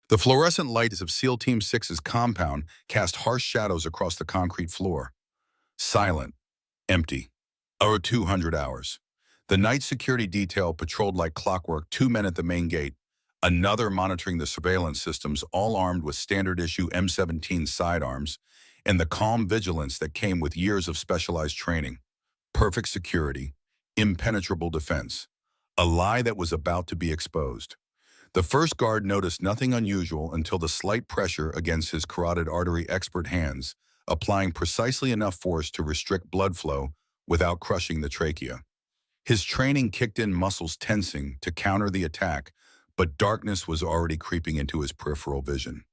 The fluorescent lights of SEAL Team 6's compound cast harsh shadows across the concrete floor. Silent, empty. Over 200 hours. The night security detail patrolled like clockwork, 2 men at the main gate, another monitoring the surveillance systems, all armed with standard-issue M17 sidearms, and the calm vigilance that came with years of specialized training. Perfect security, impenetrable defense. A lie that was about to be exposed. The first guard noticed nothing unusual until the slight pressure against his carotid artery expert hands, applying precisely enough force to restrict blood flow without crushing the trachea. His training kicked in, muscles tensing to counter the attack, but darkness was already creeping into his peripheral vision.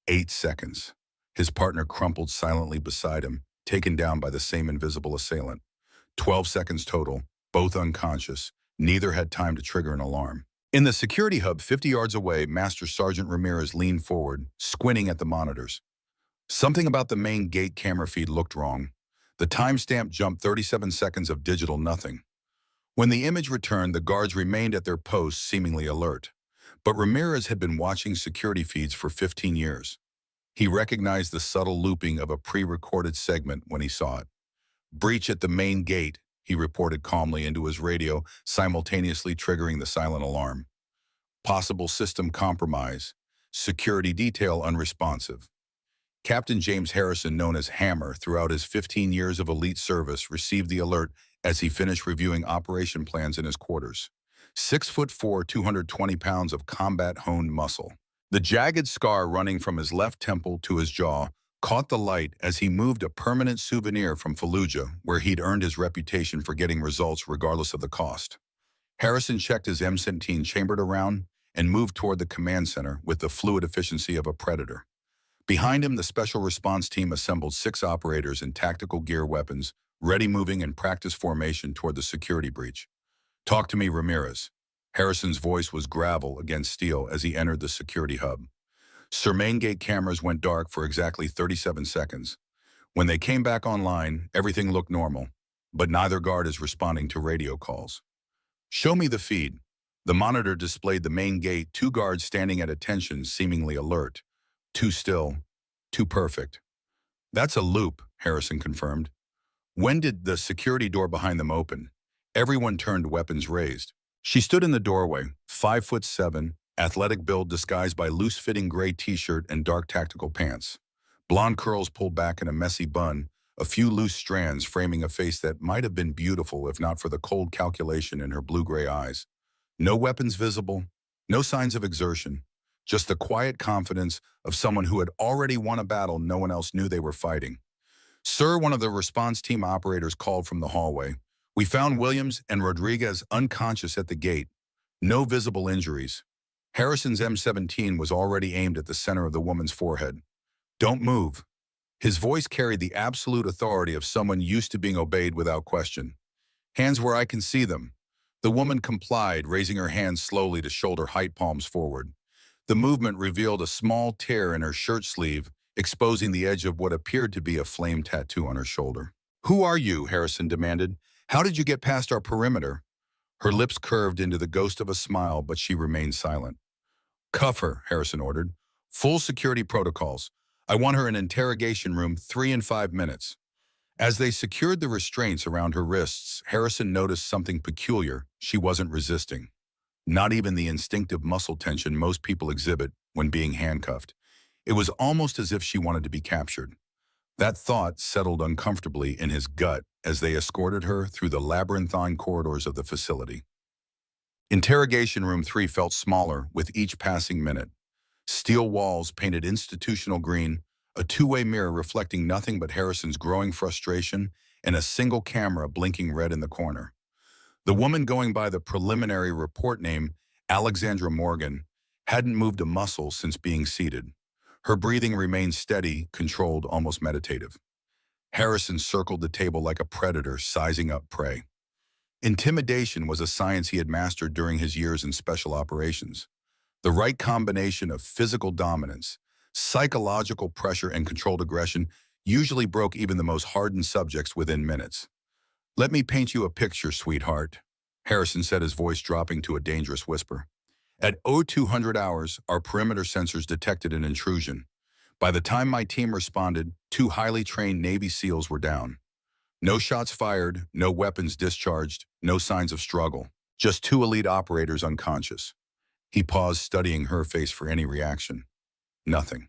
8 seconds. His partner crumpled silently beside him, taken down by the same invisible assailant. 12 seconds total, both unconscious. Neither had time to trigger an alarm. In the security hub 50 yards away, Master Sergeant Ramirez leaned forward, squinting at the monitors. Something about the main gate camera feed looked wrong. The timestamp jumped 37 seconds of digital nothing. When the image returned, the guards remained at their posts, seemingly alert. But Ramirez had been watching security feeds for 15 years. He recognized the subtle looping of a pre-recorded segment when he saw it. "Breach at the main gate," he reported calmly into his radio, simultaneously triggering the silent alarm. "Possible system compromise. Security detail unresponsive." Captain James Harrison, known as Hammer throughout his 15 years of elite service, received the alert as he finished reviewing operation plans in his quarters. 6'4", 220 pounds of combat-honed muscle. The jagged scar running from his left temple to his jaw caught the light as he moved, a permanent souvenir from Fallujah, where he'd earned his reputation for getting results regardless of the cost. Harrison checked his M17 chambered around and moved toward the command center with the fluid efficiency of a predator. Behind him, the special response team assembled 6 operators in tactical gear, weapons, ready, moving in practice formation toward the security breach. "Talk to me, Ramirez." Harrison's voice was gravel against steel as he entered the security hub. Sir, main gate cameras went dark for exactly 37 seconds. When they came back online, everything looked normal, but neither guard is responding to radio calls. "Show me the feed." The monitor displayed the main gate, 2 guards standing at attention, seemingly alert. Too still, too perfect. "That's a loop," Harrison confirmed. "When did the security door behind them open?" Everyone turned, weapons raised. She stood in the doorway, 5'7", athletic build disguised by loose-fitting gray t-shirt and dark tactical pants. Blonde curls pulled back in a messy bun, a few loose strands framing a face that might have been beautiful if not for the cold calculation in her blue-gray eyes. No weapons visible, no signs of exertion, just the quiet confidence of someone who had already won a battle no one else knew they were fighting. "Sir," one of the response team operators called from the hallway. "We found Williams and Rodriguez unconscious at the gate. No visible injuries." Harrison's M17 was already aimed at the center of the woman's forehead. "Don't move." His voice carried the absolute authority of someone used to being obeyed without question. "Hands where I can see them." The woman complied, raising her hands slowly to shoulder-height, palms forward. The movement revealed a small tear in her shirt sleeve, exposing the edge of what appeared to be a flame tattoo on her shoulder. "Who are you?" Harrison demanded. "How did you get past our perimeter?" Her lips curved into the ghost of a smile, but she remained silent. "Cuff her," Harrison ordered. "Full security protocols. I want her in interrogation room 3 in 5 minutes. As they secured the restraints around her wrists, Harrison noticed something peculiar. She wasn't resisting. Not even the instinctive muscle tension most people exhibit when being handcuffed. It was almost as if she wanted to be captured. That thought settled uncomfortably in his gut as they escorted her through the labyrinthine corridors of the facility. Interrogation room 3 felt smaller with each passing minute. Steel walls painted institutional green, a two-way mirror reflecting nothing but Harrison's growing frustration, and a single camera blinking red in the corner. The woman, going by the preliminary report name Alexandra Morgan, hadn't moved a muscle since being seated. Her breathing remained steady, controlled, almost meditative. Harrison circled the table like a predator, sizing up prey. Intimidation was a science he had mastered during his years in special operations. The right combination of physical dominance, psychological pressure, and controlled aggression usually broke even the most hardened subjects within minutes. "Let me paint you a picture, sweetheart," Harrison said, his voice dropping to a dangerous whisper. At 0200 hours, our perimeter sensors detected an intrusion. By the time my team responded, two highly trained Navy SEALs were down. No shots fired, no weapons discharged, no signs of struggle. Just two elite operators unconscious. He paused, studying her face for any reaction. Nothing.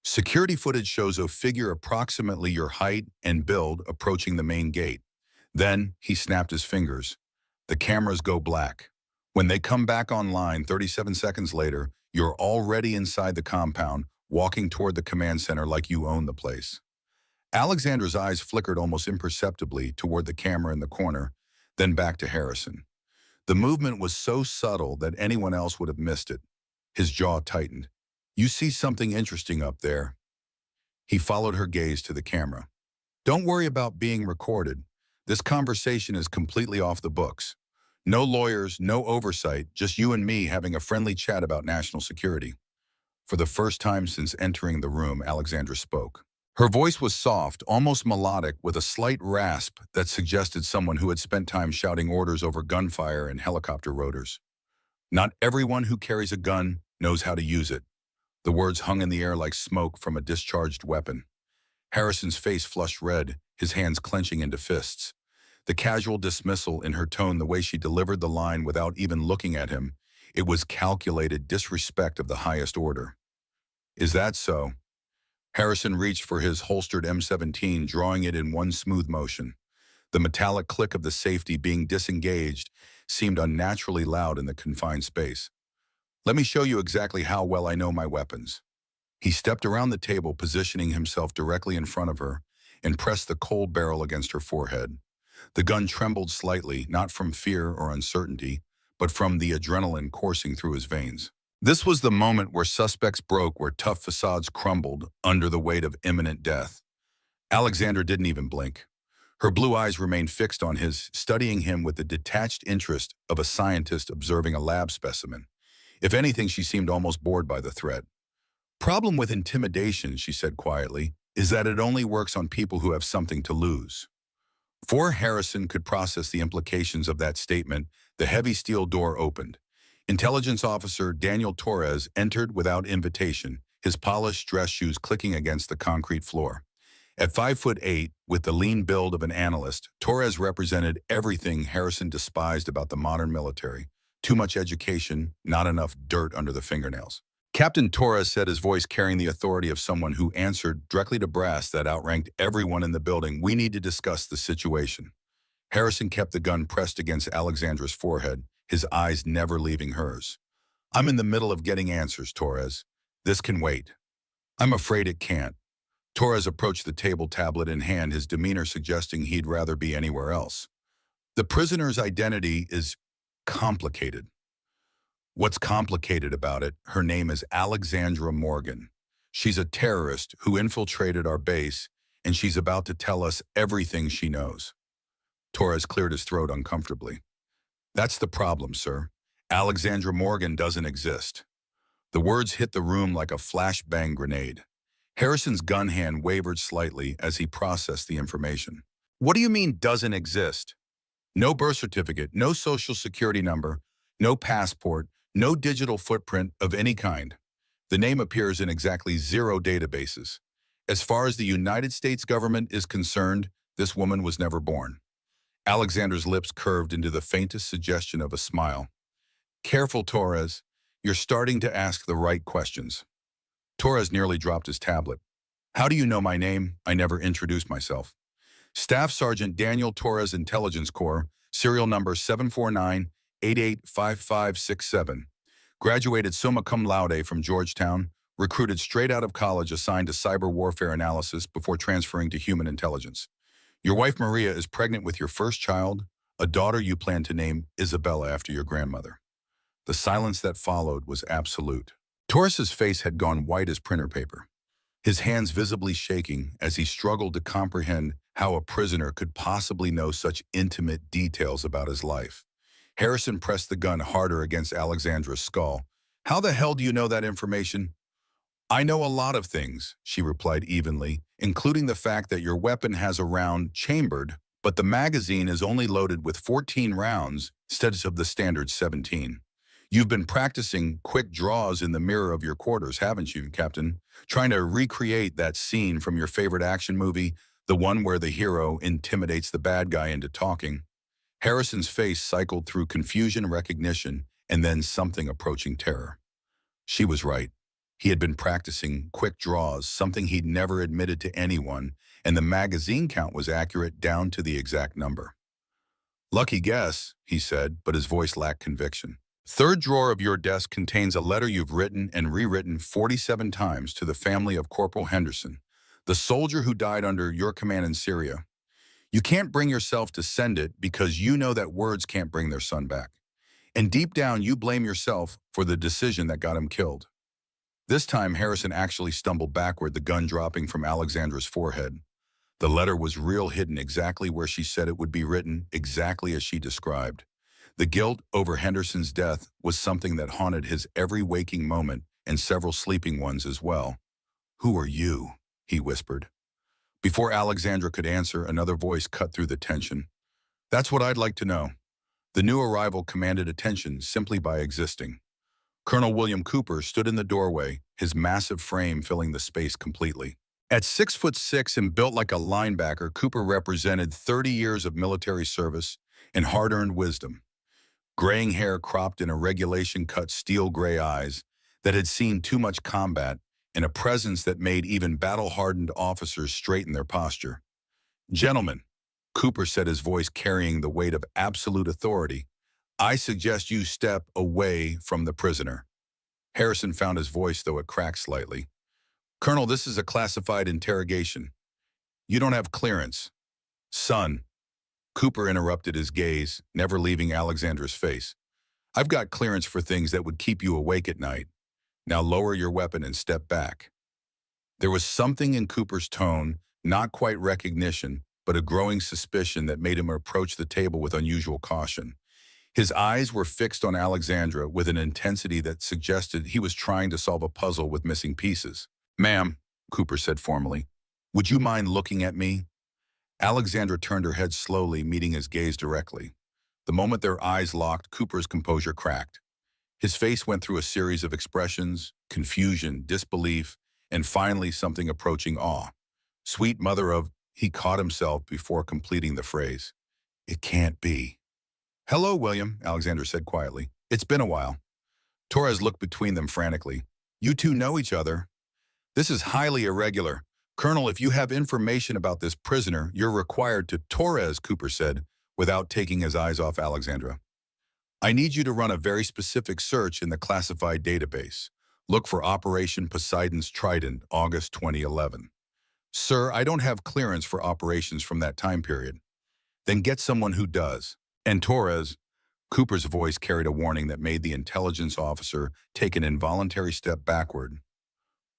Security footage shows a figure approximately your height and build approaching the main gate. Then, he snapped his fingers. The cameras go black. When they come back online 37 seconds later, you're already inside the compound, walking toward the command center like you own the place. Alexandra's eyes flickered almost imperceptibly toward the camera in the corner, then back to Harrison. The movement was so subtle that anyone else would have missed it. His jaw tightened. "You see something interesting up there?" He followed her gaze to the camera. "Don't worry about being recorded. This conversation is completely off the books. No lawyers, no oversight, just you and me having a friendly chat about national security." For the first time since entering the room, Alexandra spoke. Her voice was soft, almost melodic, with a slight rasp that suggested someone who had spent time shouting orders over gunfire and helicopter rotors. "Not everyone who carries a gun knows how to use it." The words hung in the air like smoke from a discharged weapon. Harrison's face flushed red, his hands clenching into fists. The casual dismissal in her tone, the way she delivered the line without even looking at him, it was calculated disrespect of the highest order. "Is that so?" Harrison reached for his holstered M17, drawing it in one smooth motion. The metallic click of the safety being disengaged seemed unnaturally loud in the confined space. "Let me show you exactly how well I know my weapons." He stepped around the table, positioning himself directly in front of her, and pressed the cold barrel against her forehead. The gun trembled slightly, not from fear or uncertainty, but from the adrenaline coursing through his veins. This was the moment where suspects broke, where tough facades crumbled under the weight of imminent death. Alexandra didn't even blink. Her blue eyes remained fixed on his, studying him with the detached interest of a scientist observing a lab specimen. If anything, she seemed almost bored by the threat. "Problem with intimidation," she said quietly, "is that it only works on people who have something to lose." Before Harrison could process the implications of that statement, the heavy steel door opened. Intelligence Officer Daniel Torres entered without invitation, his polished dress shoes clicking against the concrete floor. At 5'8", with the lean build of an analyst, Torres represented everything Harrison despised about the modern military. Too much education, not enough dirt under the fingernails. Captain Torres said, his voice carrying the authority of someone who answered directly to brass that outranked everyone in the building, "We need to discuss the situation." Harrison kept the gun pressed against Alexandra's forehead, his eyes never leaving hers. "I'm in the middle of getting answers, Torres. This can wait." "I'm afraid it can't." Torres approached the table, tablet in hand, his demeanor suggesting he'd rather be anywhere else. "The prisoner's identity is complicated." "What's complicated about it? Her name is Alexandra Morgan. She's a terrorist who infiltrated our base, and she's about to tell us everything she knows." Torres cleared his throat uncomfortably. "That's the problem, sir. Alexandra Morgan doesn't exist." The words hit the room like a flashbang grenade. Harrison's gun hand wavered slightly as he processed the information. "What do you mean, doesn't exist?" "No birth certificate, no social security number, no passport, no digital footprint of any kind. The name appears in exactly 0 databases. As far as the United States government is concerned, this woman was never born." Alexander's lips curved into the faintest suggestion of a smile. "Careful, Torres. You're starting to ask the right questions." Torres nearly dropped his tablet. "How do you know my name? I never introduced myself." "Staff Sergeant Daniel Torres, Intelligence Corps, serial number 749-885567. Graduated summa cum laude from Georgetown, recruited straight out of college, assigned to cyber warfare analysis before transferring to human intelligence. Your wife Maria is pregnant with your first child, a daughter you plan to name Isabella after your grandmother." The silence that followed was absolute. Torres's face had gone white as printer paper, his hands visibly shaking as he struggled to comprehend how a prisoner could possibly know such intimate details about his life. Harrison pressed the gun harder against Alexandra's skull. "How the hell do you know that information?" "I know a lot of things," she replied evenly, "including the fact that your weapon has a round chambered, but the magazine is only loaded with 14 rounds instead of the standard 17. You've been practicing quick draws in the mirror of your quarters, haven't you, Captain? Trying to recreate that scene from your favorite action movie, the one where the hero intimidates the bad guy into talking. Harrison's face cycled through confusion, recognition, and then something approaching terror. She was right. He had been practicing quick draws, something he'd never admitted to anyone, and the magazine count was accurate down to the exact number. Lucky guess, he said, but his voice lacked conviction. Third drawer of your desk contains a letter you've written and rewritten 47 times to the family of Corporal Henderson, the soldier who died under your command in Syria. You can't bring yourself to send it because you know that words can't bring their son back. And deep down, you blame yourself for the decision that got him killed. This time, Harrison actually stumbled backward, the gun dropping from Alexandra's forehead. The letter was real, hidden exactly where she said it would be written, exactly as she described. The guilt over Henderson's death was something that haunted his every waking moment and several sleeping ones as well. "Who are you?" he whispered. Before Alexandra could answer, another voice cut through the tension. "That's what I'd like to know." The new arrival commanded attention simply by existing. Colonel William Cooper stood in the doorway, his massive frame filling the space completely. At 6'6" and built like a linebacker, Cooper represented 30 years of military service and hard-earned wisdom. Graying hair cropped in a regulation-cut steel gray eyes that had seen too much combat, and a presence that made even battle-hardened officers straighten their posture. "Gentlemen," Cooper said, his voice carrying the weight of absolute authority, "I suggest you step away from the prisoner." Harrison found his voice, though it cracked slightly. "Colonel, this is a classified interrogation. You don't have clearance." "Son," Cooper interrupted his gaze, never leaving Alexandra's face. "I've got clearance for things that would keep you awake at night. Now lower your weapon and step back." There was something in Cooper's tone, not quite recognition, but a growing suspicion that made him approach the table with unusual caution. His eyes were fixed on Alexandra with an intensity that suggested he was trying to solve a puzzle with missing pieces. "Ma'am," Cooper said formally, "would you mind looking at me?" Alexandra turned her head slowly, meeting his gaze directly. The moment their eyes locked, Cooper's composure cracked. His face went through a series of expressions: confusion, disbelief, and finally something approaching awe. "Sweet mother of," he caught himself before completing the phrase. "It can't be." "Hello, William," Alexandra said quietly. "It's been a while." Torres looked between them frantically. "You two know each other?" "This is highly irregular. Colonel, if you have information about this prisoner, you're required to—" "Torres," Cooper said, without taking his eyes off Alexandra, "I need you to run a very specific search in the classified database. Look for Operation Poseidon's Trident, August 2011. "Sir, I don't have clearance for operations from that time period." "Then get someone who does." "And Torres," Cooper's voice carried a warning that made the intelligence officer take an involuntary step backward.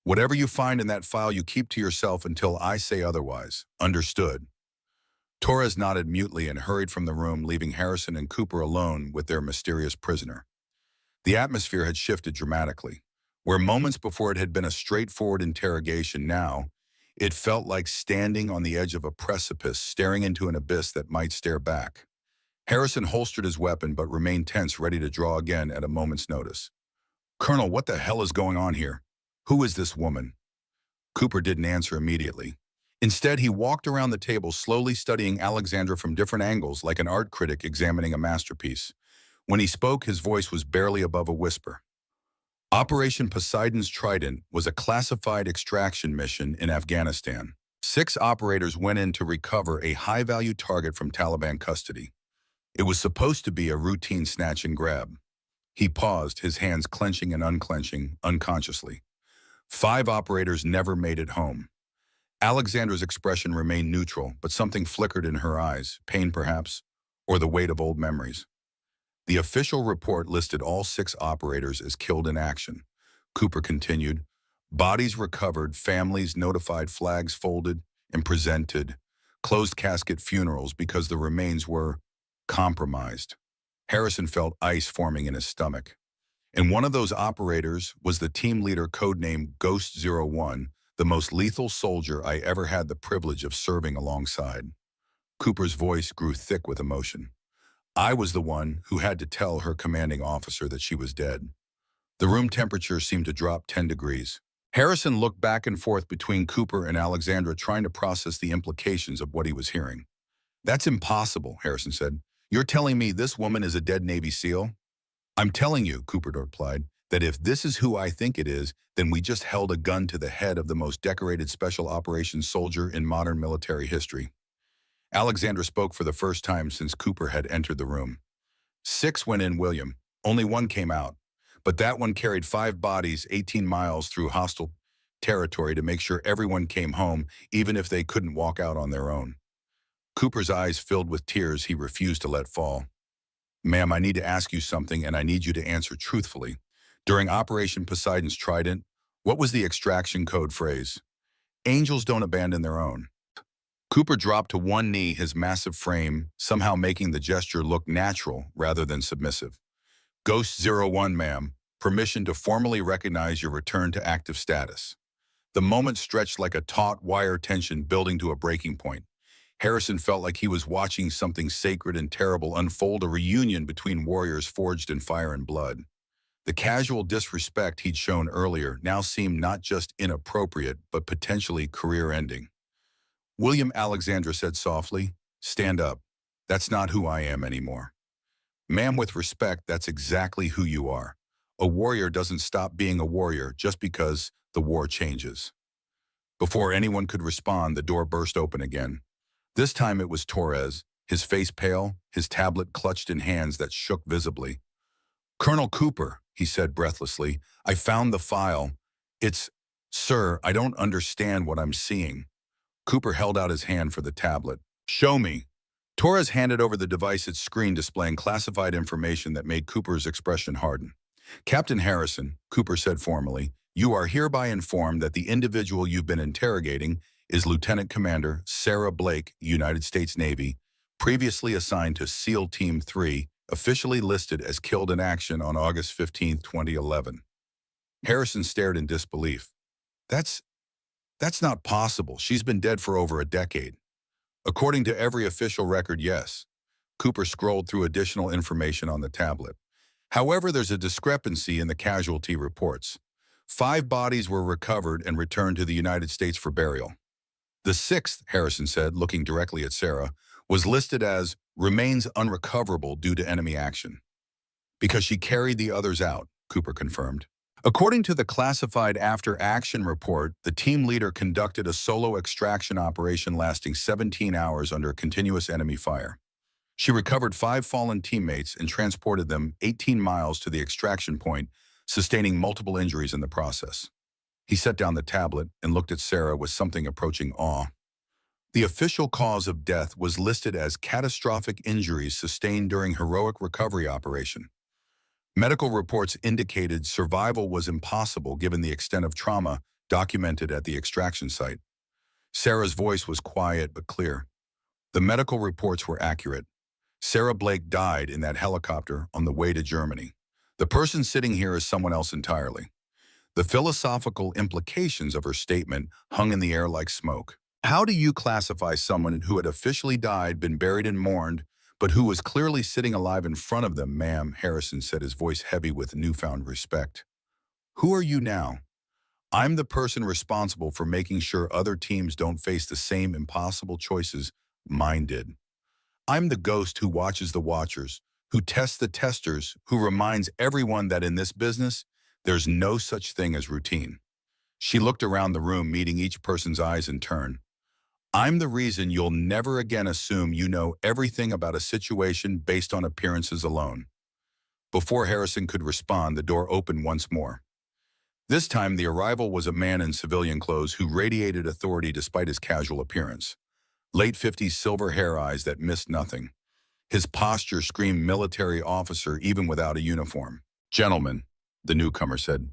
"Whatever you find in that file, you keep to yourself until I say otherwise. Understood?" Torres nodded mutely and hurried from the room, leaving Harrison and Cooper alone with their mysterious prisoner. The atmosphere had shifted dramatically. Where moments before it had been a straightforward interrogation, now it felt like standing on the edge of a precipice, staring into an abyss that might stare back. Harrison holstered his weapon but remained tense, ready to draw again at a moment's notice. "Colonel, what the hell is going on here? Who is this woman?" Cooper didn't answer immediately. Instead, he walked around the table, slowly studying Alexandra from different angles, like an art critic examining a masterpiece. When he spoke, his voice was barely above a whisper. Operation Poseidon's Trident was a classified extraction mission in Afghanistan. 6 operators went in to recover a high-value target from Taliban custody. It was supposed to be a routine snatch and grab. He paused, his hands clenching and unclenching, unconsciously. 5 operators never made it home. Alexandra's expression remained neutral, but something flickered in her eyes, pain perhaps, or the weight of old memories. The official report listed all 6 operators as killed in action. Cooper continued, "Bodies recovered, families notified, flags folded and presented, closed casket funerals because the remains were compromised." Harrison felt ice forming in his stomach. And one of those operators was the team leader, codenamed Ghost 01, the most lethal soldier I ever had the privilege of serving alongside. Cooper's voice grew thick with emotion. I was the one who had to tell her commanding officer that she was dead. The room temperature seemed to drop 10 degrees. Harrison looked back and forth between Cooper and Alexandra, trying to process the implications of what he was hearing. That's impossible, Harrison said. You're telling me this woman is a dead Navy SEAL? I'm telling you, Cooper replied, that if this is who I think it is, then we just held a gun to the head of the most decorated special operations soldier in modern military history. Alexandra spoke for the first time since Cooper had entered the room. 6 went in, William. Only 1 came out. But that one carried 5 bodies 18 miles through hostile territory to make sure everyone came home, even if they couldn't walk out on their own. Cooper's eyes filled with tears he refused to let fall. Ma'am, I need to ask you something, and I need you to answer truthfully. During Operation Poseidon's Trident, what was the extraction code phrase? Angels don't abandon their own. Cooper dropped to one knee, his massive frame somehow making the gesture look natural rather than submissive. Ghost 01, ma'am. Permission to formally recognize your return to active status. The moment stretched like a taut wire tension building to a breaking point. Harrison felt like he was watching something sacred and terrible unfold, a reunion between warriors forged in fire and blood. The casual disrespect he'd shown earlier now seemed not just inappropriate, but potentially career-ending. William, Alexandra said softly, stand up. That's not who I am anymore. Ma'am, with respect, that's exactly who you are. A warrior doesn't stop being a warrior just because the war changes. Before anyone could respond, the door burst open again. This time it was Torres, his face pale, his tablet clutched in hands that shook visibly. Colonel Cooper, he said breathlessly, I found the file. Sir, I don't understand what I'm seeing. Cooper held out his hand for the tablet. Show me. Torres handed over the device, its screen displaying classified information that made Cooper's expression harden. Captain Harrison, Cooper said formally, you are hereby informed that the individual you've been interrogating is Lieutenant Commander Sarah Blake, United States Navy, previously assigned to SEAL Team 3, officially listed as killed in action on August 15, 2011. Harrison stared in disbelief. That's not possible. She's been dead for over a decade. According to every official record, yes. Cooper scrolled through additional information on the tablet. However, there's a discrepancy in the casualty reports. 5 bodies were recovered and returned to the United States for burial. The 6th, Harrison said, looking directly at Sarah, was listed as remains unrecoverable due to enemy action. Because she carried the others out, Cooper confirmed. According to the classified after-action report, the team leader conducted a solo extraction operation lasting 17 hours under continuous enemy fire. She recovered 5 fallen teammates and transported them 18 miles to the extraction point, sustaining multiple injuries in the process. He set down the tablet and looked at Sarah with something approaching awe. The official cause of death was listed as catastrophic injuries sustained during heroic recovery operation. Medical reports indicated survival was impossible given the extent of trauma documented at the extraction site. Sarah's voice was quiet but clear. The medical reports were accurate. Sarah Blake died in that helicopter on the way to Germany. The person sitting here is someone else entirely. The philosophical implications of her statement hung in the air like smoke. How do you classify someone who had officially died, been buried and mourned, but who was clearly sitting alive in front of them, ma'am? Harrison said, his voice heavy with newfound respect. Who are you now? I'm the person responsible for making sure other teams don't face the same impossible choices mine did. I'm the ghost who watches the watchers, who tests the testers, who reminds everyone that in this business, there's no such thing as routine. She looked around the room, meeting each person's eyes in turn. I'm the reason you'll never again assume you know everything about a situation based on appearances alone. Before Harrison could respond, the door opened once more. This time, the arrival was a man in civilian clothes who radiated authority despite his casual appearance. Late 50s silver hair eyes that missed nothing. His posture screamed military officer even without a uniform. Gentlemen, the newcomer said,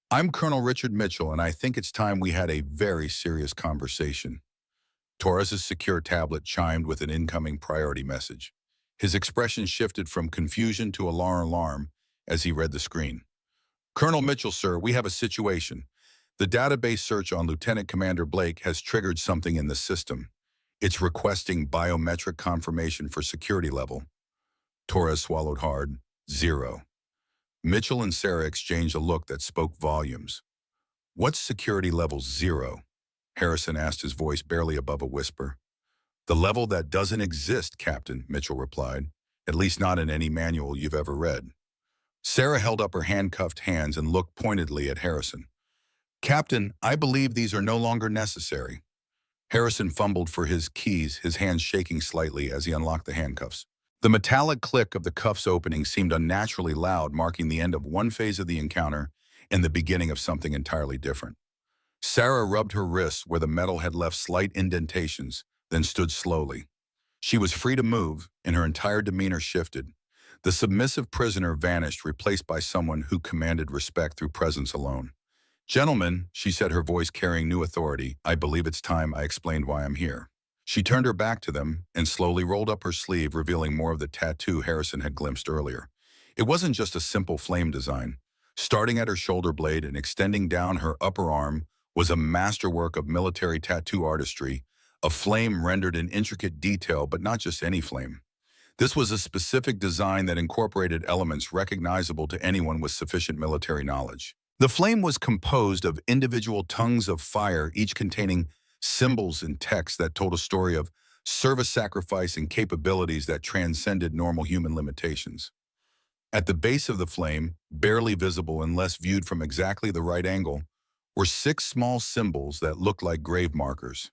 I'm Colonel Richard Mitchell, and I think it's time we had a very serious conversation. Torres's secure tablet chimed with an incoming priority message. His expression shifted from confusion to alarm as he read the screen. Colonel Mitchell, sir, we have a situation. The database search on Lieutenant Commander Blake has triggered something in the system. It's requesting biometric confirmation for security level. Torres swallowed hard. 0. Mitchell and Sarah exchanged a look that spoke volumes. What's security level 0? Harrison asked, his voice barely above a whisper. The level that doesn't exist, Captain, Mitchell replied. At least not in any manual you've ever read. Sarah held up her handcuffed hands and looked pointedly at Harrison. Captain, I believe these are no longer necessary. Harrison fumbled for his keys, his hands shaking slightly as he unlocked the handcuffs. The metallic click of the cuffs opening seemed unnaturally loud, marking the end of one phase of the encounter and the beginning of something entirely different. Sarah rubbed her wrists where the metal had left slight indentations, then stood slowly. She was free to move, and her entire demeanor shifted. The submissive prisoner vanished, replaced by someone who commanded respect through presence alone. Gentlemen, she said, her voice carrying new authority, I believe it's time I explained why I'm here. She turned her back to them and slowly rolled up her sleeve, revealing more of the tattoo Harrison had glimpsed earlier. It wasn't just a simple flame design. Starting at her shoulder blade and extending down her upper arm was a masterwork of military tattoo artistry, a flame rendered in intricate detail, but not just any flame. This was a specific design that incorporated elements recognizable to anyone with sufficient military knowledge. The flame was composed of individual tongues of fire, each containing symbols and text that told a story of service, sacrifice, and capabilities that transcended normal human limitations. At the base of the flame, barely visible unless viewed from exactly the right angle, were 6 small symbols that looked like grave markers.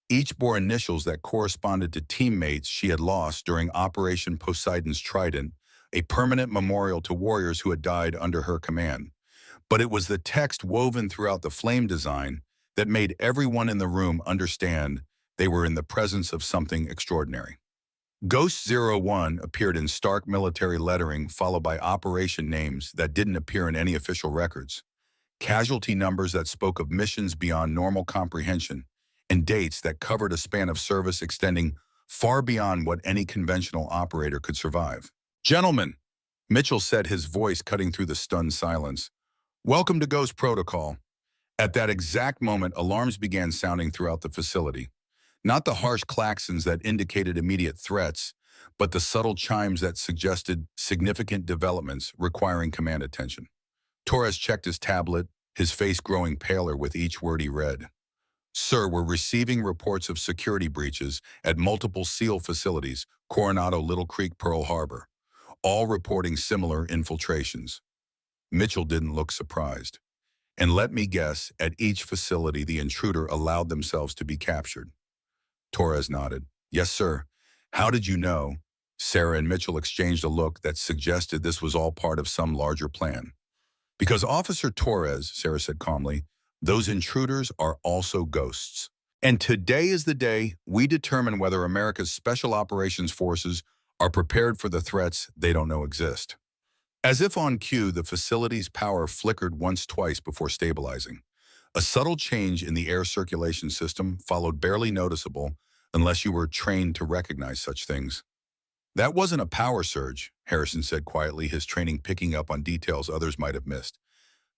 Each bore initials that corresponded to teammates she had lost during Operation Poseidon's Trident, a permanent memorial to warriors who had died under her command. But it was the text woven throughout the flame design that made everyone in the room understand they were in the presence of something extraordinary. Ghost 01 appeared in stark military lettering, followed by operation names that didn't appear in any official records, casualty numbers that spoke of missions beyond normal comprehension, and dates that covered a span of service extending far beyond what any conventional operator could survive. Gentlemen, Mitchell said, his voice cutting through the stunned silence. Welcome to Ghost Protocol. At that exact moment, alarms began sounding throughout the facility. Not the harsh klaxons that indicated immediate threats, but the subtle chimes that suggested significant developments requiring command attention. Torres checked his tablet, his face growing paler with each word he read. Sir, we're receiving reports of security breaches at multiple SEAL facilities, Coronado, Little Creek, Pearl Harbor, all reporting similar infiltrations. Mitchell didn't look surprised. And let me guess, at each facility the intruder allowed themselves to be captured. Torres nodded. Yes, sir. How did you know? Sarah and Mitchell exchanged a look that suggested this was all part of some larger plan. Because Officer Torres, Sarah said calmly, those intruders are also ghosts. And today is the day we determine whether America's Special Operations Forces are prepared for the threats they don't know exist. As if on cue, the facility's power flickered twice before stabilizing. A subtle change in the air circulation system followed, barely noticeable unless you were trained to recognize such things. That wasn't a power surge, Harrison said quietly, his training picking up on details others might have missed.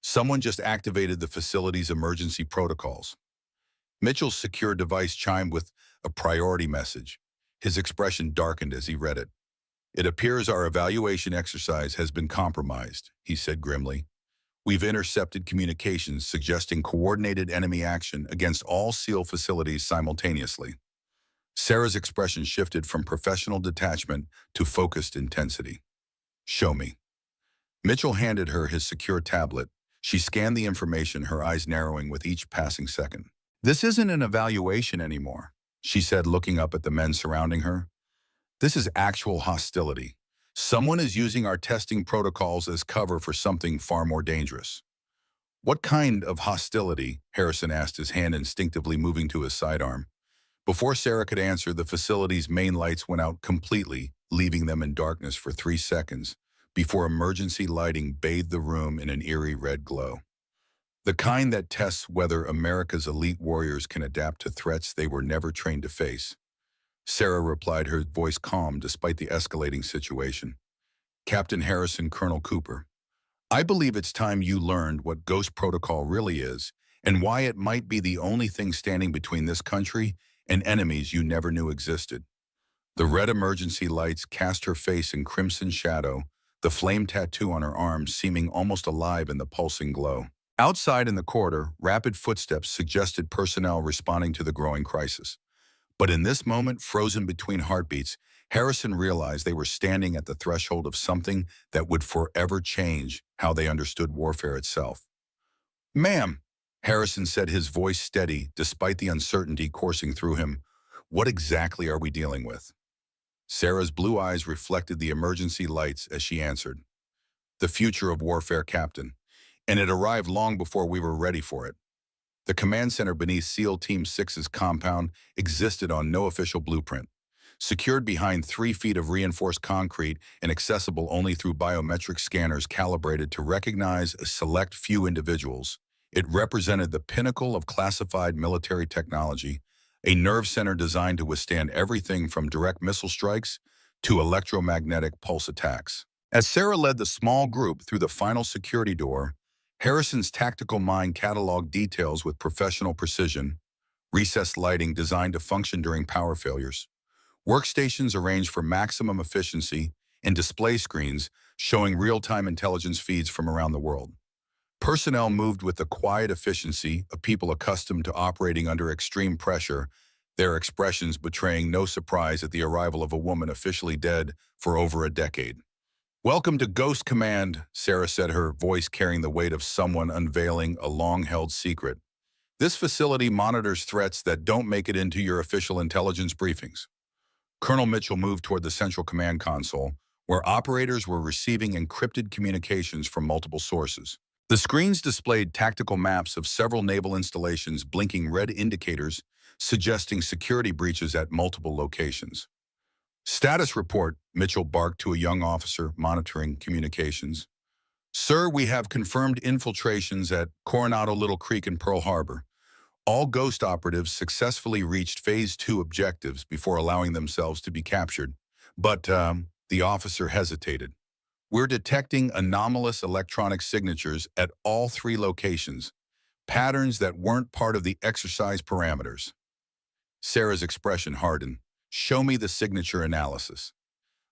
Someone just activated the facility's emergency protocols. Mitchell's secure device chimed with a priority message. His expression darkened as he read it. It appears our evaluation exercise has been compromised, he said grimly. We've intercepted communications suggesting coordinated enemy action against all SEAL facilities simultaneously. Sarah's expression shifted from professional detachment to focused intensity. Show me. Mitchell handed her his secure tablet. She scanned the information, her eyes narrowing with each passing second. This isn't an evaluation anymore, she said, looking up at the men surrounding her. This is actual hostility. Someone is using our testing protocols as cover for something far more dangerous. What kind of hostility? Harrison asked, his hand instinctively moving to his sidearm. Before Sarah could answer, the facility's main lights went out completely, leaving them in darkness for 3 seconds, before emergency lighting bathed the room in an eerie red glow. The kind that tests whether America's elite warriors can adapt to threats they were never trained to face. Sarah replied, her voice calm despite the escalating situation. Captain Harrison, Colonel Cooper, I believe it's time you learned what Ghost Protocol really is and why it might be the only thing standing between this country and enemies you never knew existed. The red emergency lights cast her face in crimson shadow, the flame tattoo on her arm seeming almost alive in the pulsing glow. Outside in the corridor, rapid footsteps suggested personnel responding to the growing crisis. But in this moment, frozen between heartbeats, Harrison realized they were standing at the threshold of something that would forever change how they understood warfare itself. "Ma'am," Harrison said, his voice steady despite the uncertainty coursing through him, "what exactly are we dealing with?" Sarah's blue eyes reflected the emergency lights as she answered, "The future of warfare, Captain, and it arrived long before we were ready for it." The command center beneath SEAL Team 6's compound existed on no official blueprint. Secured behind 3 feet of reinforced concrete and accessible only through biometric scanners calibrated to recognize a select few individuals, it represented the pinnacle of classified military technology, a nerve center designed to withstand everything from direct missile strikes to electromagnetic pulse attacks. As Sarah led the small group through the final security door, Harrison's tactical mind cataloged details with professional precision: recessed lighting designed to function during power failures, workstations arranged for maximum efficiency, and display screens showing real-time intelligence feeds from around the world. Personnel moved with the quiet efficiency of people accustomed to operating under extreme pressure, their expressions betraying no surprise at the arrival of a woman officially dead for over a decade. "Welcome to Ghost Command," Sarah said, her voice carrying the weight of someone unveiling a long-held secret. "This facility monitors threats that don't make it into your official intelligence briefings." Colonel Mitchell moved toward the central command console, where operators were receiving encrypted communications from multiple sources. The screens displayed tactical maps of several naval installations, blinking red indicators suggesting security breaches at multiple locations. "Status report," Mitchell barked to a young officer monitoring communications. "Sir, we have confirmed infiltrations at Coronado, Little Creek, and Pearl Harbor. All Ghost operatives successfully reached Phase 2 objectives before allowing themselves to be captured." But the officer hesitated. "We're detecting anomalous electronic signatures at all 3 locations, patterns that weren't part of the exercise parameters." Sarah's expression hardened. "Show me the signature analysis."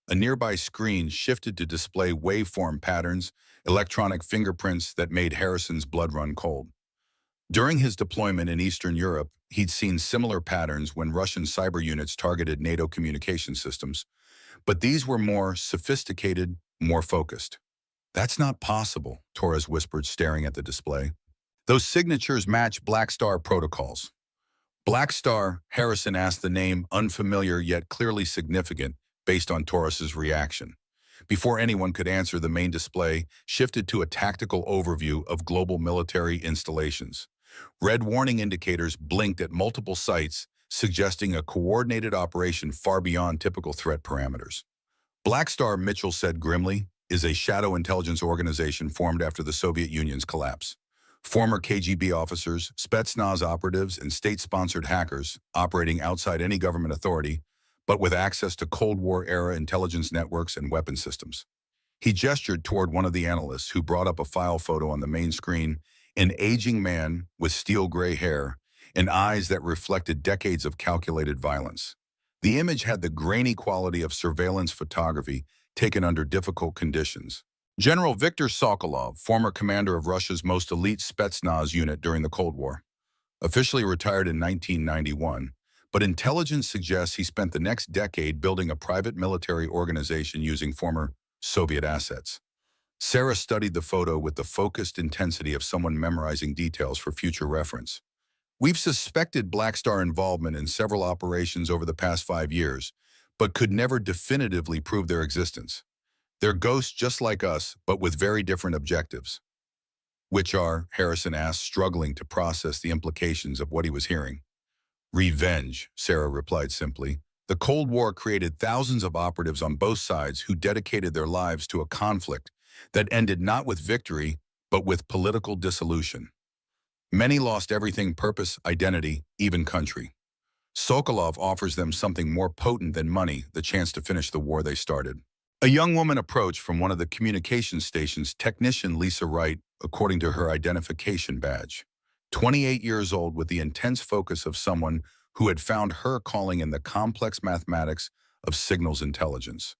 A nearby screen shifted to display waveform patterns, electronic fingerprints that made Harrison's blood run cold. During his deployment in Eastern Europe, he'd seen similar patterns when Russian cyber units targeted NATO communication systems, but these were more sophisticated, more focused. "That's not possible," Torres whispered, staring at the display. "Those signatures match Black Star protocols." "Black Star," Harrison asked, the name unfamiliar yet clearly significant based on Torres's reaction. Before anyone could answer, the main display shifted to a tactical overview of global military installations. Red warning indicators blinked at multiple sites, suggesting a coordinated operation far beyond typical threat parameters. "Black Star," Mitchell said grimly, "is a shadow intelligence organization formed after the Soviet Union's collapse. Former KGB officers, Spetsnaz operatives, and state-sponsored hackers operating outside any government authority, but with access to Cold War-era intelligence networks and weapon systems." He gestured toward one of the analysts, who brought up a file photo on the main screen: an aging man with steel gray hair and eyes that reflected decades of calculated violence. The image had the grainy quality of surveillance photography taken under difficult conditions. General Viktor Sokolov, former commander of Russia's most elite Spetsnaz unit during the Cold War, officially retired in 1991, but intelligence suggests he spent the next decade building a private military organization using former Soviet assets. Sarah studied the photo with the focused intensity of someone memorizing details for future reference. "We've suspected Black Star involvement in several operations over the past 5 years, but could never definitively prove their existence. They're ghosts just like us, but with very different objectives." "Which are?" Harrison asked, struggling to process the implications of what he was hearing. "Revenge," Sarah replied simply. "The Cold War created thousands of operatives on both sides who dedicated their lives to a conflict that ended not with victory, but with political dissolution. Many lost everything: purpose, identity, even country. Sokolov offers them something more potent than money: the chance to finish the war they started." A young woman approached from one of the communications stations, technician Lisa Wright, according to her identification badge. 28 years old, with the intense focus of someone who had found her calling in the complex mathematics of signals intelligence.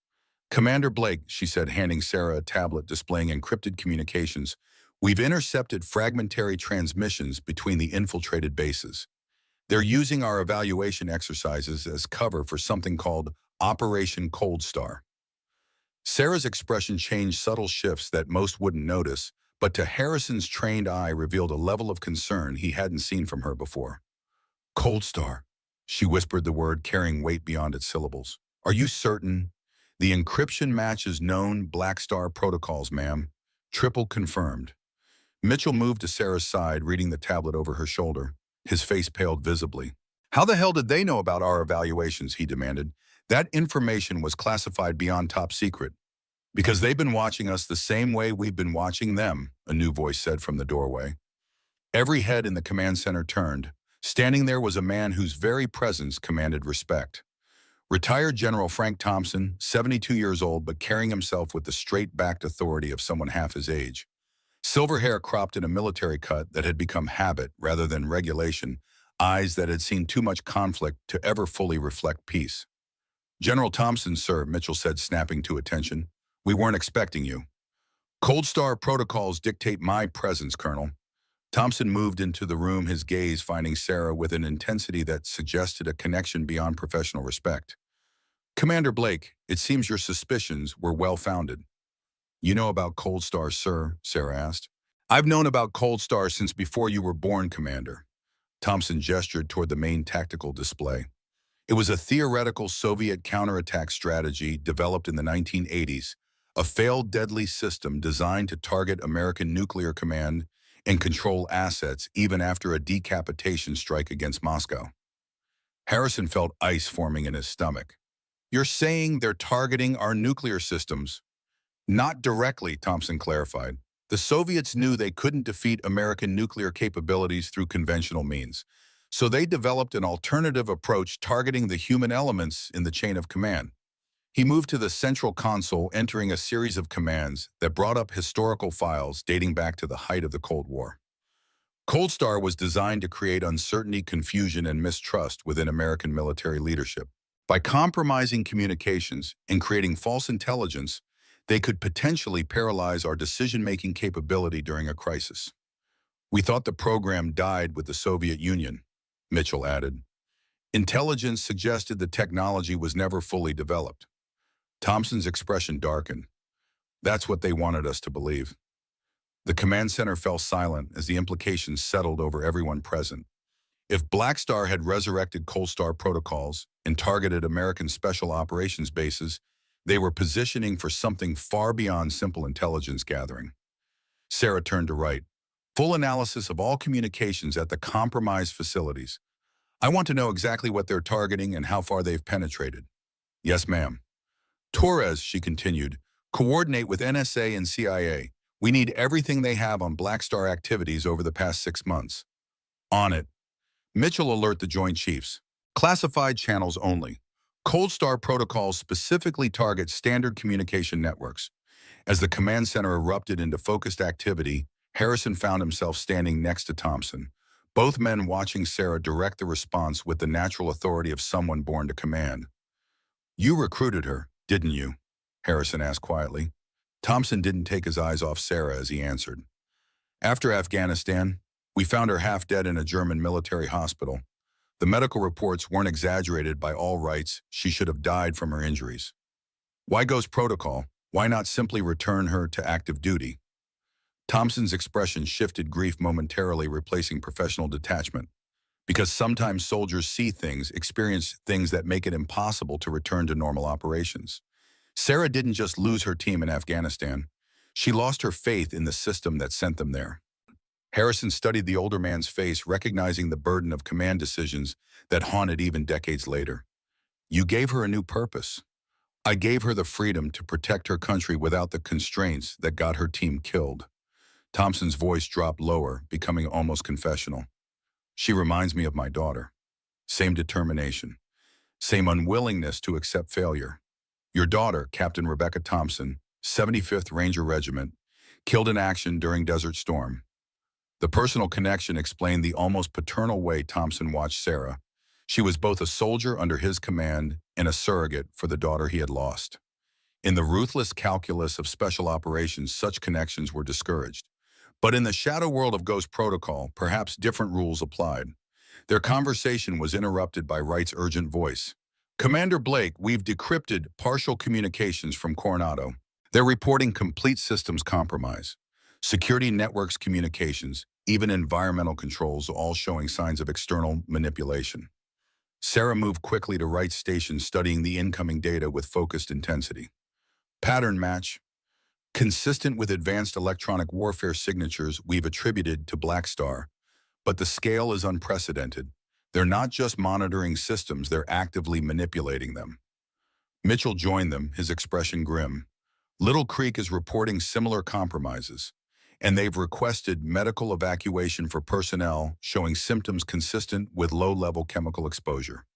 Commander Blake, she said, handing Sarah a tablet displaying encrypted communications, we've intercepted fragmentary transmissions between the infiltrated bases. They're using our evaluation exercises as cover for something called Operation Cold Star. Sarah's expression changed subtle shifts that most wouldn't notice, but to Harrison's trained eye revealed a level of concern he hadn't seen from her before. Cold Star, she whispered the word carrying weight beyond its syllables. Are you certain? The encryption matches known Black Star protocols, ma'am. Triple confirmed. Mitchell moved to Sarah's side, reading the tablet over her shoulder. His face paled visibly. How the hell did they know about our evaluations, he demanded. That information was classified beyond top secret. Because they've been watching us the same way we've been watching them, a new voice said from the doorway. Every head in the command center turned. Standing there was a man whose very presence commanded respect. Retired General Frank Thompson, 72 years old but carrying himself with the straight-backed authority of someone half his age. Silver hair cropped in a military cut that had become habit rather than regulation, eyes that had seen too much conflict to ever fully reflect peace. General Thompson, sir, Mitchell said, snapping to attention. We weren't expecting you. Cold Star protocols dictate my presence, Colonel. Thompson moved into the room, his gaze finding Sarah with an intensity that suggested a connection beyond professional respect. Commander Blake, it seems your suspicions were well-founded. You know about Cold Star, sir? Sarah asked. I've known about Cold Star since before you were born, Commander. Thompson gestured toward the main tactical display. It was a theoretical Soviet counterattack strategy developed in the 1980s, a failed deadly system designed to target American nuclear command and control assets even after a decapitation strike against Moscow. Harrison felt ice forming in his stomach. You're saying they're targeting our nuclear systems? Not directly, Thompson clarified. The Soviets knew they couldn't defeat American nuclear capabilities through conventional means, so they developed an alternative approach targeting the human elements in the chain of command. He moved to the central console, entering a series of commands that brought up historical files dating back to the height of the Cold War. Cold Star was designed to create uncertainty, confusion, and mistrust within American military leadership. By compromising communications and creating false intelligence, they could potentially paralyze our decision-making capability during a crisis. We thought the program died with the Soviet Union, Mitchell added. Intelligence suggested the technology was never fully developed. Thompson's expression darkened. That's what they wanted us to believe. The command center fell silent as the implications settled over everyone present. If Black Star had resurrected Cold Star protocols and targeted American special operations bases, they were positioning for something far beyond simple intelligence gathering. Sarah turned to write. Full analysis of all communications at the compromised facilities. I want to know exactly what they're targeting and how far they've penetrated. Yes, ma'am. Torres, she continued, coordinate with NSA and CIA. We need everything they have on Black Star activities over the past 6 months. On it. Mitchell, alert the Joint Chiefs. Classified channels only. Cold Star protocols specifically target standard communication networks. As the command center erupted into focused activity, Harrison found himself standing next to Thompson, both men watching Sarah direct the response with the natural authority of someone born to command. You recruited her, didn't you? Harrison asked quietly. Thompson didn't take his eyes off Sarah as he answered. After Afghanistan, we found her half dead in a German military hospital. The medical reports weren't exaggerated by all rights. She should have died from her injuries. Why goes protocol? Why not simply return her to active duty? Thompson's expression shifted, grief momentarily replacing professional detachment. Because sometimes soldiers see things, experience things that make it impossible to return to normal operations. Sarah didn't just lose her team in Afghanistan. She lost her faith in the system that sent them there. Harrison studied the older man's face, recognizing the burden of command decisions that haunted even decades later. You gave her a new purpose. I gave her the freedom to protect her country without the constraints that got her team killed. Thompson's voice dropped lower, becoming almost confessional. She reminds me of my daughter. Same determination. Same unwillingness to accept failure. Your daughter, Captain Rebecca Thompson, 75th Ranger Regiment, killed in action during Desert Storm. The personal connection explained the almost paternal way Thompson watched Sarah. She was both a soldier under his command and a surrogate for the daughter he had lost. In the ruthless calculus of special operations, such connections were discouraged. But in the shadow world of Ghost Protocol, perhaps different rules applied. Their conversation was interrupted by Wright's urgent voice. "Commander Blake, we've decrypted partial communications from Coronado. They're reporting complete systems compromise. Security networks communications, even environmental controls, all showing signs of external manipulation." Sarah moved quickly to Wright's station, studying the incoming data with focused intensity. Pattern match, consistent with advanced electronic warfare signatures we've attributed to Black Star. But the scale is unprecedented. They're not just monitoring systems, they're actively manipulating them. Mitchell joined them, his expression grim. Little Creek is reporting similar compromises, and they've requested medical evacuation for personnel showing symptoms consistent with low-level chemical exposure.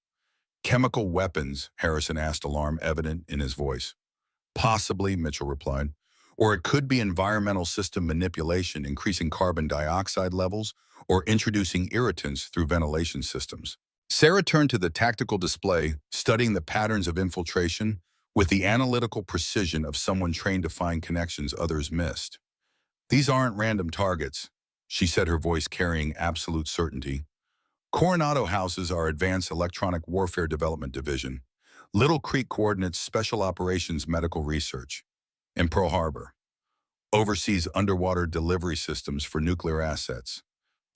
"Chemical weapons?" Harrison asked, alarm evident in his voice. "Possibly," Mitchell replied. "Or it could be environmental system manipulation, increasing carbon dioxide levels or introducing irritants through ventilation systems." Sarah turned to the tactical display, studying the patterns of infiltration with the analytical precision of someone trained to find connections others missed. "These aren't random targets," she said, her voice carrying absolute certainty. "Coronado houses our Advanced Electronic Warfare Development Division. Little Creek coordinates Special Operations Medical Research. And Pearl Harbor oversees underwater delivery systems for nuclear assets."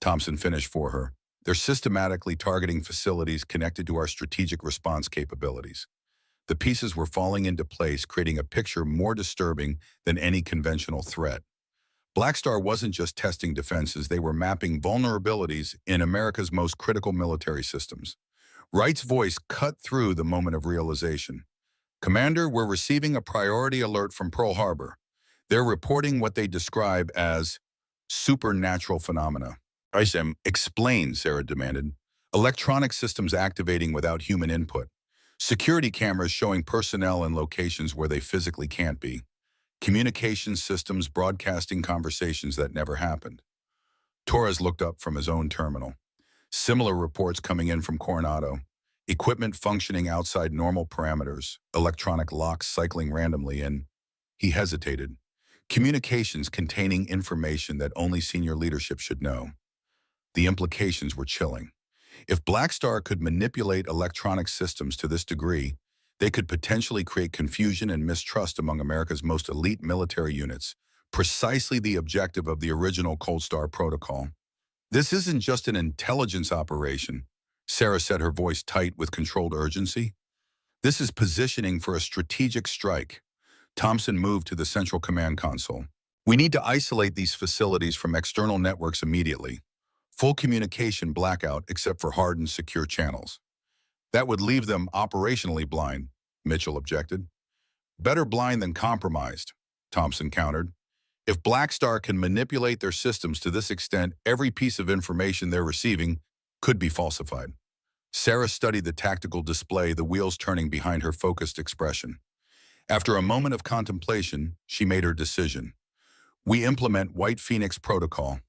Thompson finished for her. "They're systematically targeting facilities connected to our strategic response capabilities." The pieces were falling into place, creating a picture more disturbing than any conventional threat. Black Star wasn't just testing defenses, they were mapping vulnerabilities in America's most critical military systems. Wright's voice cut through the moment of realization. "Commander, we're receiving a priority alert from Pearl Harbor. They're reporting what they describe as supernatural phenomena." "Explain," Sarah demanded. "Electronic systems activating without human input. Security cameras showing personnel in locations where they physically can't be. Communications systems broadcasting conversations that never happened." Torres looked up from his own terminal. Similar reports coming in from Coronado. Equipment functioning outside normal parameters, electronic locks cycling randomly, and he hesitated. Communications containing information that only senior leadership should know. The implications were chilling. If Black Star could manipulate electronic systems to this degree, they could potentially create confusion and mistrust among America's most elite military units, precisely the objective of the original Cold Star Protocol. "This isn't just an intelligence operation," Sarah said, her voice tight with controlled urgency. "This is positioning for a strategic strike." Thompson moved to the Central Command console. "We need to isolate these facilities from external networks immediately. Full communication blackout except for hardened secure channels." "That would leave them operationally blind," Mitchell objected. "Better blind than compromised," Thompson countered. "If Black Star can manipulate their systems to this extent, every piece of information they're receiving could be falsified." Sarah studied the tactical display, the wheels turning behind her focused expression. After a moment of contemplation, she made her decision. "We implement White Phoenix Protocol."